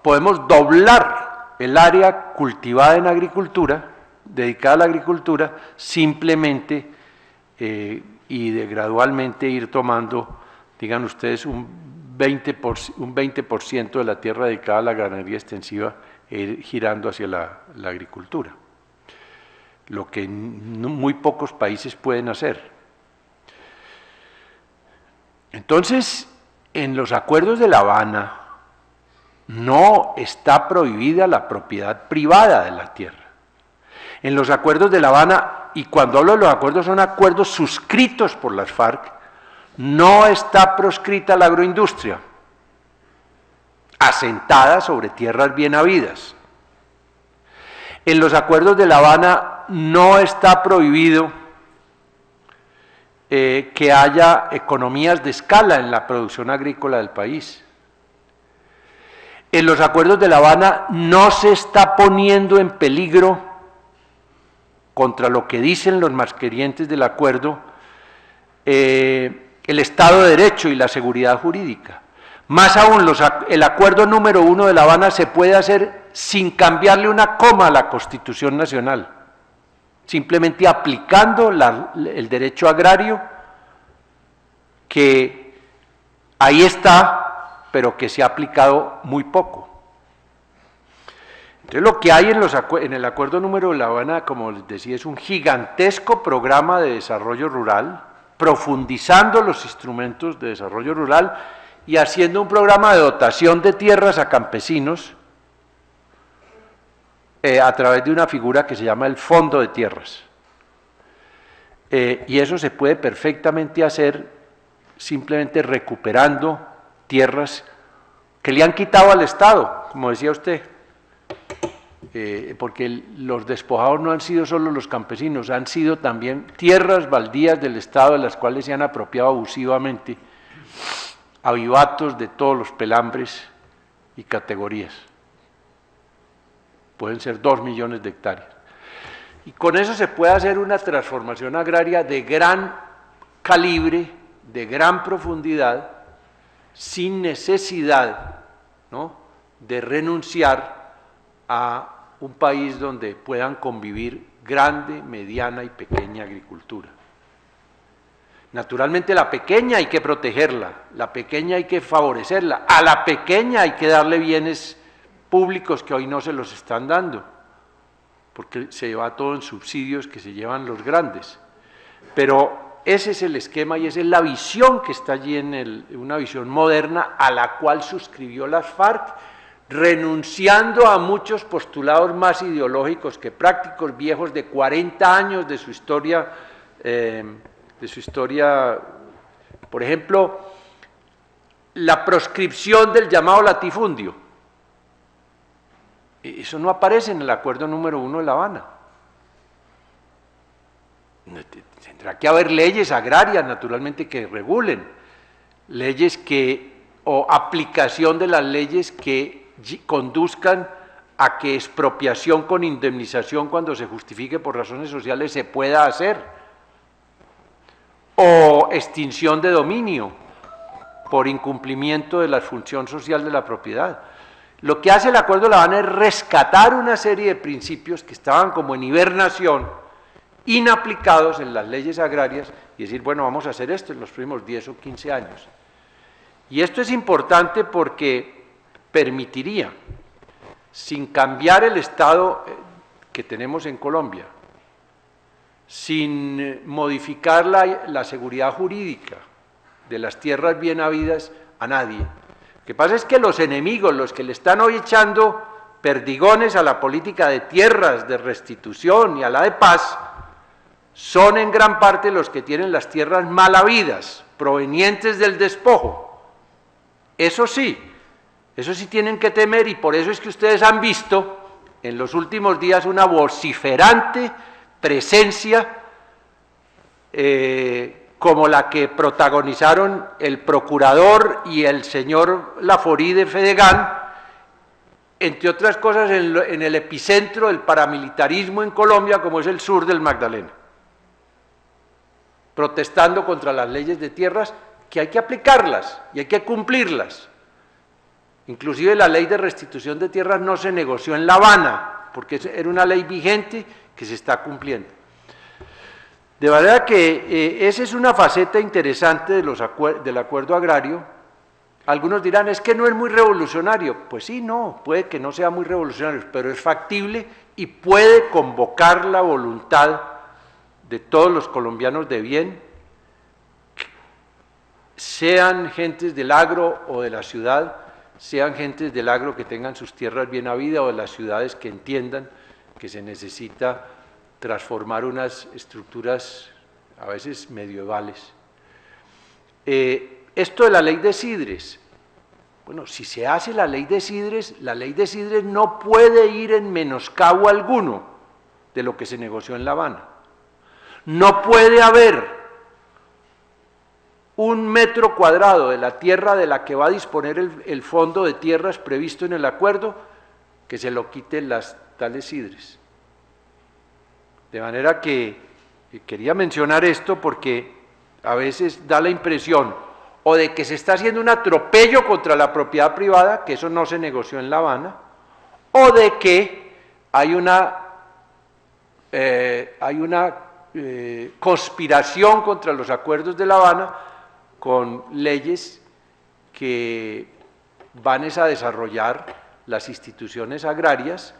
podemos doblar el área cultivada en agricultura, dedicada a la agricultura, simplemente y gradualmente ir tomando, digan ustedes, un 20% de la tierra dedicada a la ganadería extensiva e ir girando hacia la agricultura, lo que muy pocos países pueden hacer. Entonces, en los acuerdos de La Habana, no está prohibida la propiedad privada de la tierra. En los acuerdos de La Habana, y cuando hablo de los acuerdos, son acuerdos suscritos por las FARC, no está proscrita la agroindustria, asentada sobre tierras bien habidas. En los acuerdos de La Habana no está prohibido que haya economías de escala en la producción agrícola del país. En los acuerdos de La Habana no se está poniendo en peligro, contra lo que dicen los masquerientes del acuerdo, el Estado de Derecho y la seguridad jurídica. Más aún, el acuerdo número 1 de La Habana se puede hacer sin cambiarle una coma a la Constitución Nacional, simplemente aplicando el derecho agrario, que ahí está, pero que se ha aplicado muy poco. Entonces lo que hay en el Acuerdo Número de La Habana, como les decía, es un gigantesco programa de desarrollo rural, profundizando los instrumentos de desarrollo rural y haciendo un programa de dotación de tierras a campesinos a través de una figura que se llama el Fondo de Tierras. Y eso se puede perfectamente hacer simplemente recuperando tierras que le han quitado al Estado, como decía usted, porque los despojados no han sido solo los campesinos, han sido también tierras baldías del Estado de las cuales se han apropiado abusivamente avivatos de todos los pelambres y categorías. Pueden ser 2 millones de hectáreas. Y con eso se puede hacer una transformación agraria de gran calibre, de gran profundidad, sin necesidad, ¿no?, de renunciar a un país donde puedan convivir grande, mediana y pequeña agricultura. Naturalmente la pequeña hay que protegerla, la pequeña hay que favorecerla, a la pequeña hay que darle bienes públicos que hoy no se los están dando, porque se lleva todo en subsidios que se llevan los grandes. Pero ese es el esquema y esa es la visión que está allí una visión moderna a la cual suscribió las FARC, renunciando a muchos postulados más ideológicos que prácticos, viejos de 40 años de su historia, por ejemplo, la proscripción del llamado latifundio. Eso no aparece en el Acuerdo Número 1 de La Habana. Tendrá que haber leyes agrarias, naturalmente, que regulen, leyes o aplicación de las leyes que conduzcan a que expropiación con indemnización, cuando se justifique por razones sociales, se pueda hacer, o extinción de dominio por incumplimiento de la función social de la propiedad. Lo que hace el Acuerdo de La Habana es rescatar una serie de principios que estaban como en hibernación, inaplicados en las leyes agrarias, y decir, bueno, vamos a hacer esto en los próximos 10 o 15 años. Y esto es importante porque permitiría, sin cambiar el estado que tenemos en Colombia, sin modificar la seguridad jurídica de las tierras bien habidas a nadie. Lo que pasa es que los enemigos, los que le están hoy echando perdigones a la política de tierras, de restitución y a la de paz, son en gran parte los que tienen las tierras mal habidas, provenientes del despojo. Eso sí tienen que temer, y por eso es que ustedes han visto en los últimos días una vociferante presencia como la que protagonizaron el procurador y el señor Laforí de Fedegan, entre otras cosas en el epicentro del paramilitarismo en Colombia, como es el sur del Magdalena, protestando contra las leyes de tierras, que hay que aplicarlas y hay que cumplirlas. Inclusive la ley de restitución de tierras no se negoció en La Habana, porque era una ley vigente que se está cumpliendo. De manera que esa es una faceta interesante del acuerdo agrario. Algunos dirán, es que no es muy revolucionario. Pues sí, no, puede que no sea muy revolucionario, pero es factible y puede convocar la voluntad de todos los colombianos de bien, sean gentes del agro o de la ciudad, sean gentes del agro que tengan sus tierras bien habidas o de las ciudades que entiendan que se necesita transformar unas estructuras a veces medievales. Esto de la ley de Sidres, bueno, si se hace la ley de Sidres no puede ir en menoscabo alguno de lo que se negoció en La Habana. No puede haber 1 metro cuadrado de la tierra de la que va a disponer el fondo de tierras previsto en el acuerdo que se lo quiten las tales Sidres. De manera que quería mencionar esto porque a veces da la impresión o de que se está haciendo un atropello contra la propiedad privada, que eso no se negoció en La Habana, o de que hay una conspiración contra los acuerdos de La Habana con leyes que van a desarrollar las instituciones agrarias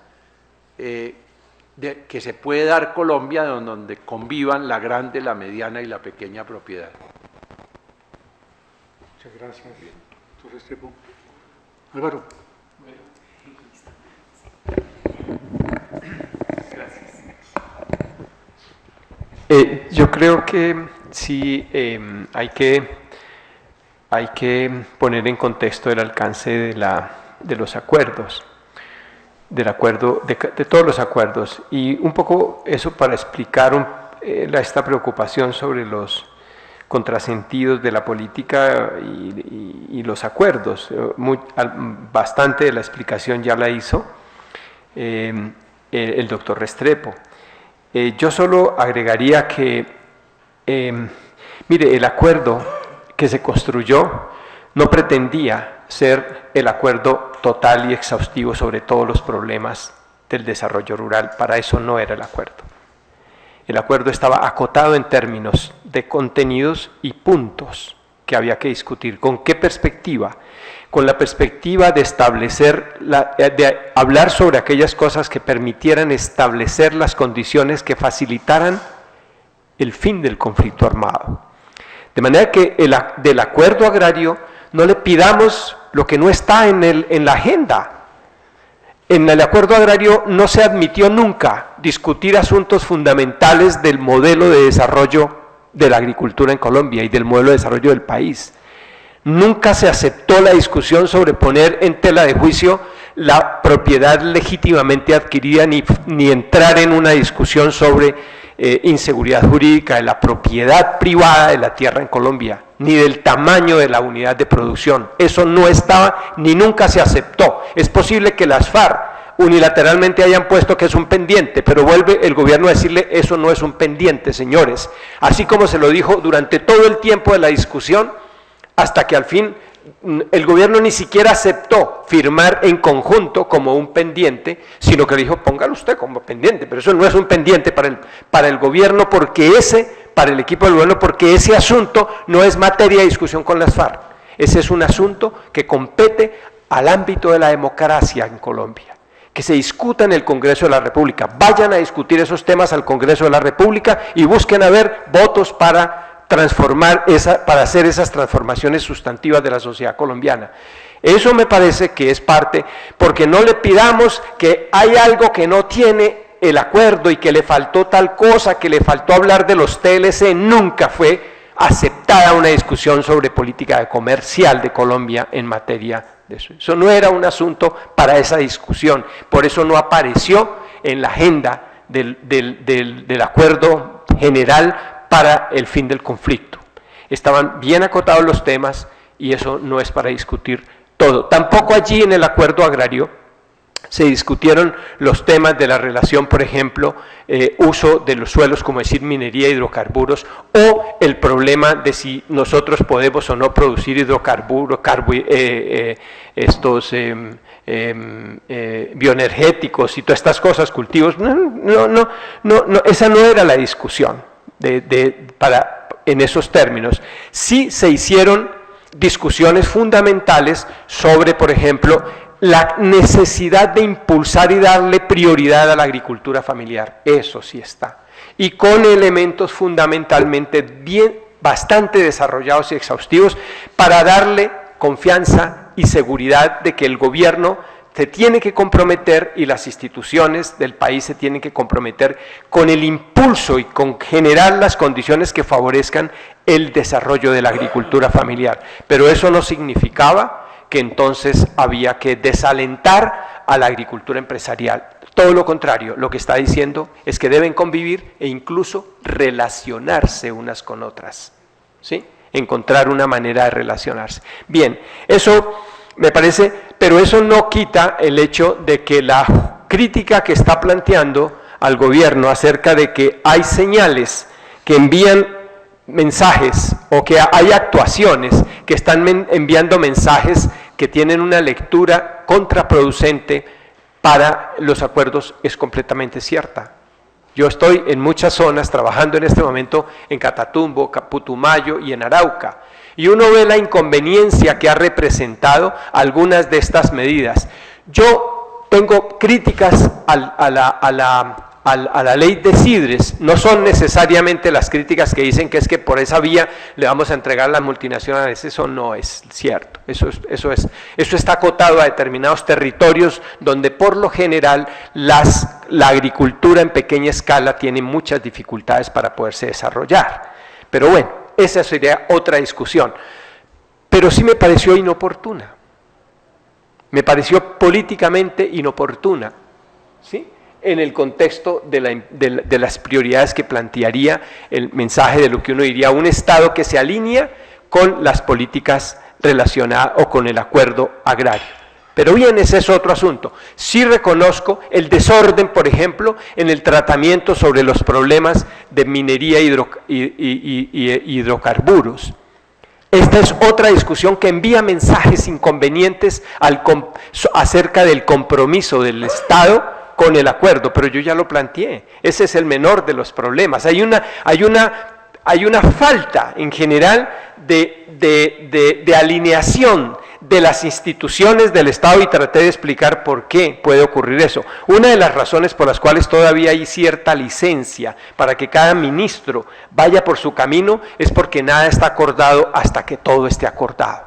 que se puede dar Colombia donde convivan la grande, la mediana y la pequeña propiedad. Muchas gracias, doctor Restrepo. Álvaro. Yo creo que sí hay que poner en contexto el alcance de los acuerdos, de todos los acuerdos, y un poco eso para explicar esta preocupación sobre los contrasentidos de la política y los acuerdos. Bastante de la explicación ya la hizo el doctor Restrepo. Yo solo agregaría que, mire, el acuerdo que se construyó no pretendía ser el acuerdo total y exhaustivo sobre todos los problemas del desarrollo rural. Para eso no era el acuerdo. El acuerdo estaba acotado en términos de contenidos y puntos que había que discutir. ¿Con qué perspectiva? Con la perspectiva de establecer, de hablar sobre aquellas cosas que permitieran establecer las condiciones que facilitaran el fin del conflicto armado. De manera que del acuerdo agrario no le pidamos lo que no está en la agenda. En el acuerdo agrario no se admitió nunca discutir asuntos fundamentales del modelo de desarrollo de la agricultura en Colombia y del modelo de desarrollo del país. Nunca se aceptó la discusión sobre poner en tela de juicio la propiedad legítimamente adquirida, ni entrar en una discusión sobre inseguridad jurídica de la propiedad privada de la tierra en Colombia, ni del tamaño de la unidad de producción. Eso no estaba ni nunca se aceptó. Es posible que las FARC unilateralmente hayan puesto que es un pendiente, pero vuelve el gobierno a decirle eso no es un pendiente, señores. Así como se lo dijo durante todo el tiempo de la discusión, hasta que al fin el gobierno ni siquiera aceptó firmar en conjunto como un pendiente, sino que le dijo, póngalo usted como pendiente, pero eso no es un pendiente para el gobierno, para el equipo del gobierno, porque ese asunto no es materia de discusión con las FARC. Ese es un asunto que compete al ámbito de la democracia en Colombia, que se discuta en el Congreso de la República. Vayan a discutir esos temas al Congreso de la República y busquen a ver votos para para hacer esas transformaciones sustantivas de la sociedad colombiana. Eso me parece que es parte, porque no le pidamos que hay algo que no tiene el acuerdo y que le faltó tal cosa, que le faltó hablar de los TLC. Nunca fue aceptada una discusión sobre política comercial de Colombia en materia de eso. Eso no era un asunto para esa discusión, por eso no apareció en la agenda del acuerdo general para el fin del conflicto. Estaban bien acotados los temas y eso no es para discutir todo. Tampoco allí en el acuerdo agrario se discutieron los temas de la relación, por ejemplo, uso de los suelos, como decir minería, hidrocarburos, o el problema de si nosotros podemos o no producir hidrocarburos, bioenergéticos y todas estas cosas, cultivos. No, esa no era la discusión. En esos términos. Sí se hicieron discusiones fundamentales sobre, por ejemplo, la necesidad de impulsar y darle prioridad a la agricultura familiar. Eso sí está. Y con elementos fundamentalmente bastante desarrollados y exhaustivos para darle confianza y seguridad de que el gobierno se tiene que comprometer y las instituciones del país se tienen que comprometer con el impulso y con generar las condiciones que favorezcan el desarrollo de la agricultura familiar. Pero eso no significaba que entonces había que desalentar a la agricultura empresarial. Todo lo contrario, lo que está diciendo es que deben convivir e incluso relacionarse unas con otras, ¿sí? Encontrar una manera de relacionarse. Bien, eso me parece, pero eso no quita el hecho de que la crítica que está planteando al gobierno acerca de que hay señales que envían mensajes o que hay actuaciones que están enviando mensajes que tienen una lectura contraproducente para los acuerdos es completamente cierta. Yo estoy en muchas zonas trabajando en este momento en Catatumbo, Putumayo y en Arauca, y uno ve la inconveniencia que ha representado algunas de estas medidas. Yo tengo críticas a la ley de Sidres. No son necesariamente las críticas que dicen que es que por esa vía le vamos a entregar a las multinacionales. Eso no es cierto. Eso está acotado a determinados territorios donde por lo general la agricultura en pequeña escala tiene muchas dificultades para poderse desarrollar. Pero bueno, esa sería otra discusión. Pero sí me pareció inoportuna. Me pareció políticamente inoportuna, ¿sí?, en el contexto de las prioridades que plantearía el mensaje de lo que uno diría un Estado que se alinea con las políticas relacionadas o con el acuerdo agrario. Pero bien, ese es otro asunto. Sí reconozco el desorden, por ejemplo, en el tratamiento sobre los problemas de minería y hidrocarburos. Esta es otra discusión que envía mensajes inconvenientes acerca del compromiso del Estado con el acuerdo, pero yo ya lo planteé. Ese es el menor de los problemas. Hay una falta en general de alineación de las instituciones del Estado y traté de explicar por qué puede ocurrir eso. Una de las razones por las cuales todavía hay cierta licencia para que cada ministro vaya por su camino es porque nada está acordado hasta que todo esté acordado.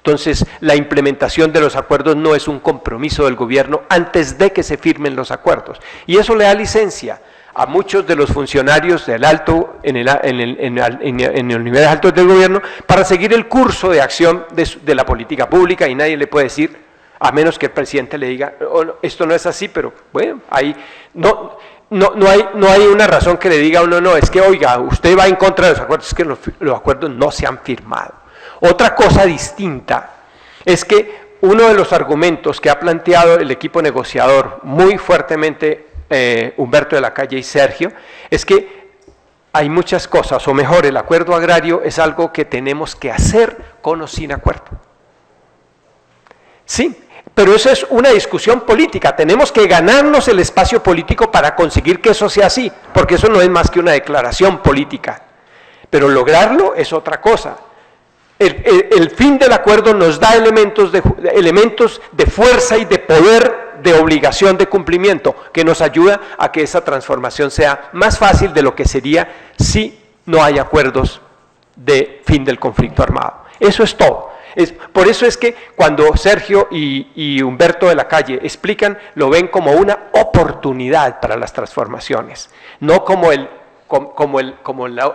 Entonces, la implementación de los acuerdos no es un compromiso del gobierno antes de que se firmen los acuerdos. Y eso le da licencia a muchos de los funcionarios del alto, en los niveles altos del gobierno, para seguir el curso de acción de la política pública, y nadie le puede decir, a menos que el presidente le diga, oh, no, esto no es así, pero bueno, ahí no hay una razón que le diga a uno, no, es que oiga, usted va en contra de los acuerdos, es que los acuerdos no se han firmado. Otra cosa distinta es que uno de los argumentos que ha planteado el equipo negociador muy fuertemente Humberto de la Calle y Sergio, es que hay muchas cosas, o mejor, el acuerdo agrario es algo que tenemos que hacer con o sin acuerdo. Sí, pero eso es una discusión política, tenemos que ganarnos el espacio político para conseguir que eso sea así, porque eso no es más que una declaración política, pero lograrlo es otra cosa. El fin del acuerdo nos da elementos de fuerza y de poder, de obligación de cumplimiento, que nos ayuda a que esa transformación sea más fácil de lo que sería si no hay acuerdos de fin del conflicto armado. Eso es todo. Por eso es que cuando Sergio y Humberto de la Calle explican, lo ven como una oportunidad para las transformaciones, no como el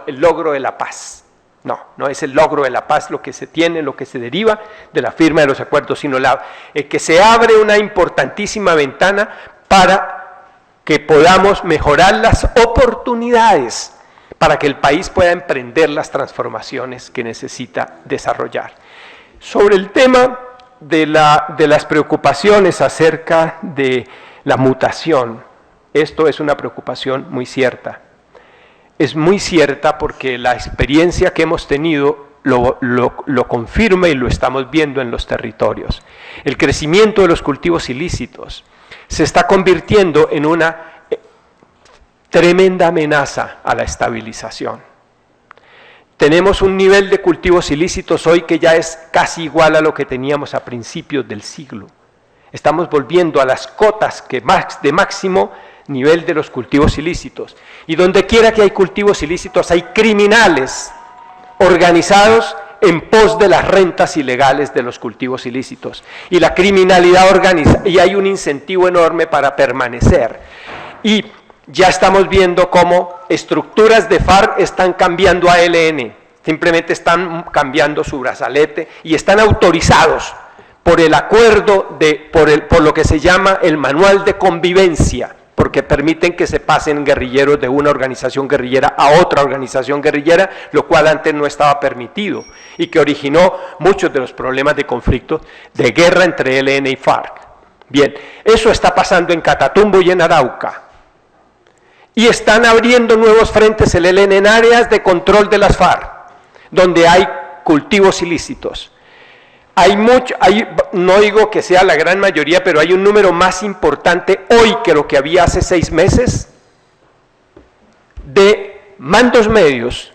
logro de la paz. No es el logro de la paz lo que se tiene, lo que se deriva de la firma de los acuerdos, sino que se abre una importantísima ventana para que podamos mejorar las oportunidades para que el país pueda emprender las transformaciones que necesita desarrollar. Sobre el tema de las preocupaciones acerca de la mutación, esto es una preocupación muy cierta. Es muy cierta porque la experiencia que hemos tenido lo confirma y lo estamos viendo en los territorios. El crecimiento de los cultivos ilícitos se está convirtiendo en una tremenda amenaza a la estabilización. Tenemos un nivel de cultivos ilícitos hoy que ya es casi igual a lo que teníamos a principios del siglo. Estamos volviendo a las cotas de máximo nivel de los cultivos ilícitos. Y donde quiera que hay cultivos ilícitos hay criminales organizados en pos de las rentas ilegales de los cultivos ilícitos. Y la criminalidad organiza, y hay un incentivo enorme para permanecer. Y ya estamos viendo cómo estructuras de FARC están cambiando a ELN, simplemente están cambiando su brazalete y están autorizados por el acuerdo, por lo que se llama el manual de convivencia, porque permiten que se pasen guerrilleros de una organización guerrillera a otra organización guerrillera, lo cual antes no estaba permitido, y que originó muchos de los problemas de conflicto, de guerra entre ELN y FARC. Bien, eso está pasando en Catatumbo y en Arauca, y están abriendo nuevos frentes el ELN en áreas de control de las FARC, donde hay cultivos ilícitos. No digo que sea la gran mayoría, pero hay un número más importante hoy que lo que había hace 6 meses de mandos medios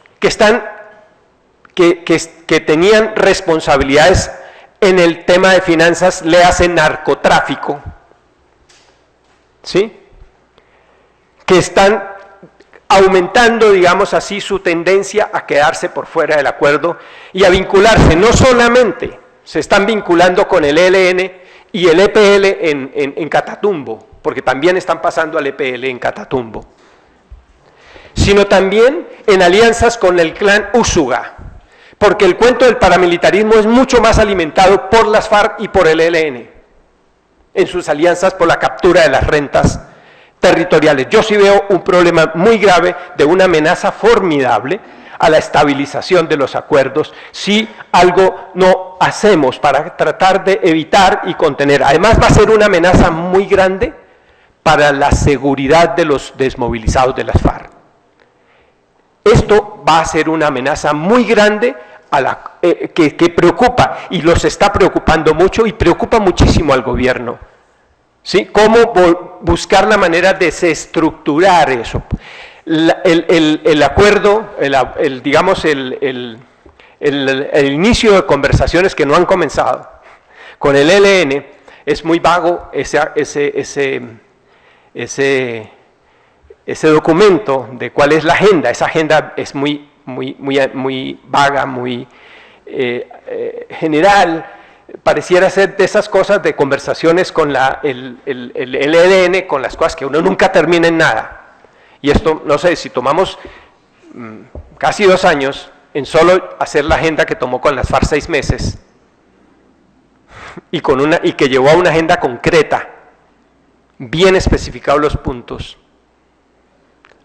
que tenían responsabilidades en el tema de finanzas, le hacen narcotráfico, ¿sí?, que están aumentando, digamos así, su tendencia a quedarse por fuera del acuerdo y a vincularse. No solamente se están vinculando con el ELN y el EPL en Catatumbo, porque también están pasando al EPL en Catatumbo, sino también en alianzas con el clan Úsuga, porque el cuento del paramilitarismo es mucho más alimentado por las FARC y por el ELN, en sus alianzas por la captura de las rentas territoriales. Yo sí veo un problema muy grave de una amenaza formidable a la estabilización de los acuerdos si algo no hacemos para tratar de evitar y contener. Además va a ser una amenaza muy grande para la seguridad de los desmovilizados de las FARC. Esto va a ser una amenaza muy grande que preocupa y los está preocupando mucho y preocupa muchísimo al gobierno. ¿Sí? ¿Cómo buscar la manera de desestructurar eso? El acuerdo, digamos, el inicio de conversaciones que no han comenzado con el ELN es muy vago, ese documento de cuál es la agenda. Esa agenda es muy vaga, muy general. Pareciera ser de esas cosas de conversaciones con el ELN, con las cosas que uno nunca termina en nada. Y esto, no sé, si tomamos casi 2 años en solo hacer la agenda que tomó con las FARC 6 meses, y que llevó a una agenda concreta, bien especificados los puntos,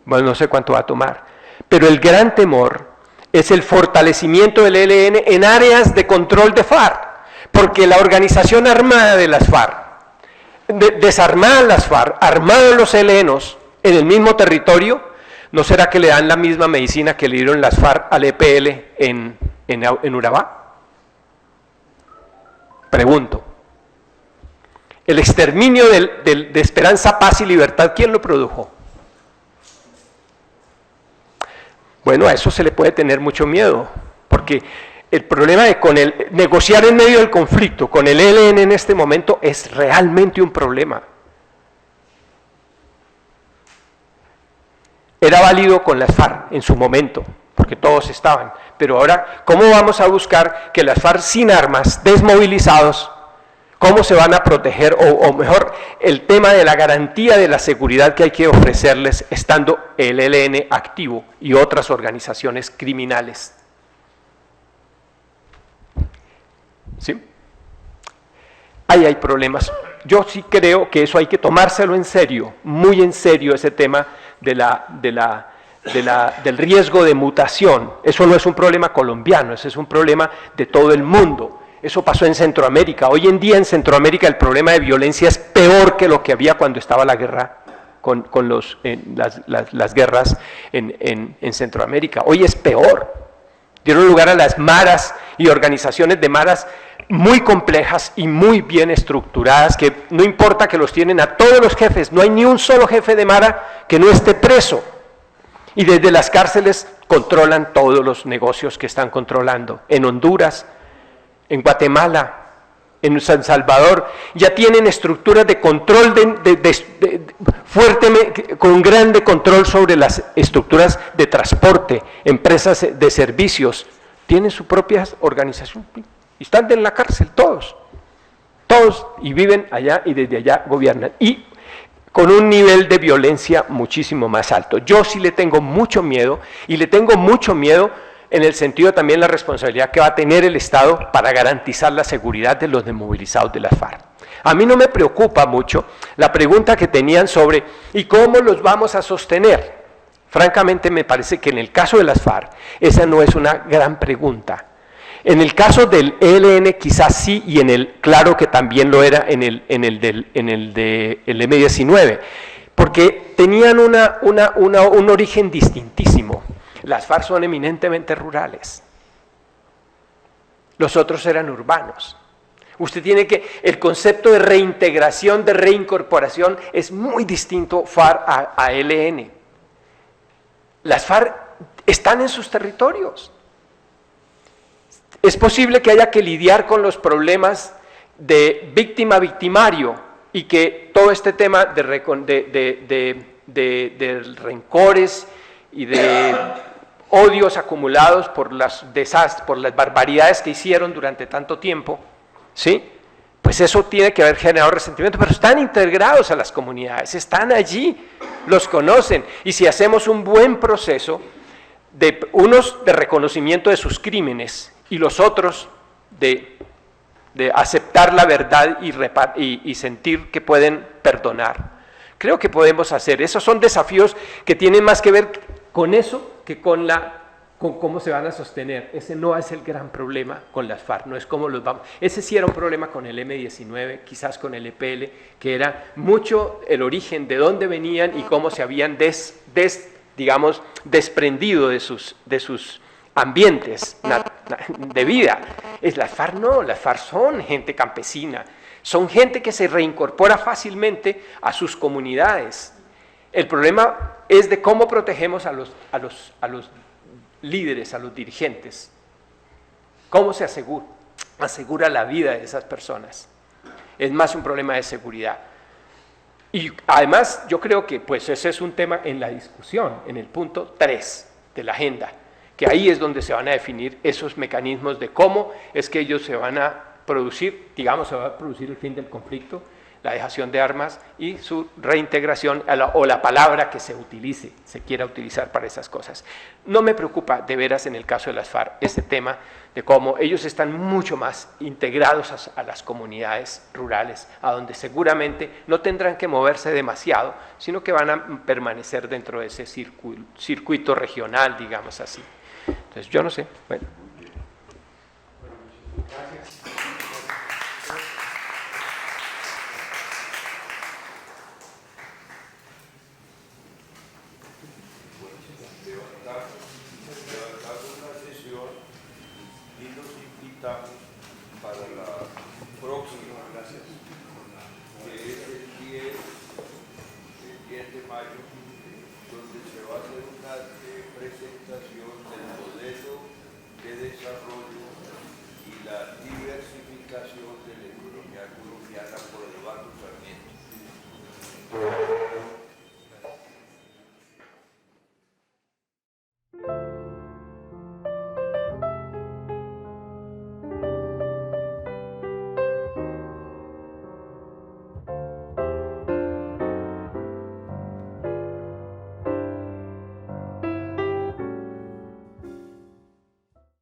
bueno, no sé cuánto va a tomar. Pero el gran temor es el fortalecimiento del ELN en áreas de control de FARC, porque la organización armada de las FARC, desarmadas las FARC, armados los ELNos en el mismo territorio, ¿no será que le dan la misma medicina que le dieron las FARC al EPL en Urabá? Pregunto. El exterminio de Esperanza, Paz y Libertad, ¿quién lo produjo? Bueno, a eso se le puede tener mucho miedo, porque el problema de negociar en medio del conflicto con el ELN en este momento es realmente un problema. Era válido con las FARC en su momento, porque todos estaban, pero ahora, ¿cómo vamos a buscar que las FARC sin armas, desmovilizados, cómo se van a proteger, o mejor, el tema de la garantía de la seguridad que hay que ofrecerles estando el ELN activo y otras organizaciones criminales? ¿Sí? Ahí hay problemas. Yo sí creo que eso hay que tomárselo en serio, muy en serio, ese tema del riesgo de mutación. Eso no es un problema colombiano, ese es un problema de todo el mundo. Eso pasó en Centroamérica. Hoy en día en Centroamérica el problema de violencia es peor que lo que había cuando estaba la guerra, las guerras en Centroamérica. Hoy es peor. Dieron lugar a las maras y organizaciones de maras muy complejas y muy bien estructuradas, que no importa que los tienen a todos los jefes, no hay ni un solo jefe de mara que no esté preso. Y desde las cárceles controlan todos los negocios que están controlando. En Honduras, en Guatemala, en San Salvador, ya tienen estructuras de control fuertemente, con grande control sobre las estructuras de transporte, empresas de servicios, tienen su propia organización y están en la cárcel todos, y viven allá y desde allá gobiernan, y con un nivel de violencia muchísimo más alto. Yo sí le tengo mucho miedo, y le tengo mucho miedo en el sentido también la responsabilidad que va a tener el Estado para garantizar la seguridad de los desmovilizados de las FARC. A mí no me preocupa mucho la pregunta que tenían sobre ¿y cómo los vamos a sostener? Francamente me parece que en el caso de las FARC esa no es una gran pregunta. En el caso del ELN quizás sí, y claro que también lo era en el de M-19, porque tenían un origen distintísimo. Las FARC son eminentemente rurales, los otros eran urbanos. Usted tiene el concepto de reintegración, de reincorporación es muy distinto FARC a ELN. Las FARC están en sus territorios. Es posible que haya que lidiar con los problemas de víctima-victimario, y que todo este tema de rencores y de odios acumulados por las desastres, por las barbaridades que hicieron durante tanto tiempo, ¿sí? Pues eso tiene que haber generado resentimiento, pero están integrados a las comunidades, están allí, los conocen, y si hacemos un buen proceso, unos de reconocimiento de sus crímenes y los otros de aceptar la verdad y sentir que pueden perdonar. Creo que podemos hacer, esos son desafíos que tienen más que ver con eso que con cómo se van a sostener. Ese no es el gran problema con las FARC, no es cómo los vamos. Ese sí era un problema con el M-19, quizás con el EPL, que era mucho el origen de dónde venían y cómo se habían digamos, desprendido de sus ambientes de vida. Las FARC no, las FARC son gente campesina, son gente que se reincorpora fácilmente a sus comunidades. El problema es de cómo protegemos a los líderes, a los dirigentes. ¿Cómo se asegura la vida de esas personas? Es más un problema de seguridad. Y además yo creo que pues ese es un tema en la discusión, en el punto 3 de la agenda, que ahí es donde se van a definir esos mecanismos de cómo es que ellos se van a producir, digamos, se va a producir el fin del conflicto, la dejación de armas y su reintegración o la palabra que se quiera utilizar para esas cosas. No me preocupa de veras en el caso de las FARC este tema de cómo ellos están mucho más integrados a las comunidades rurales, a donde seguramente no tendrán que moverse demasiado, sino que van a permanecer dentro de ese circuito regional, digamos así. Entonces, yo no sé. Bueno. Gracias. Para la próxima, que es el 10 de mayo, donde se va a hacer una presentación del modelo de desarrollo y la diversificación de la economía colombiana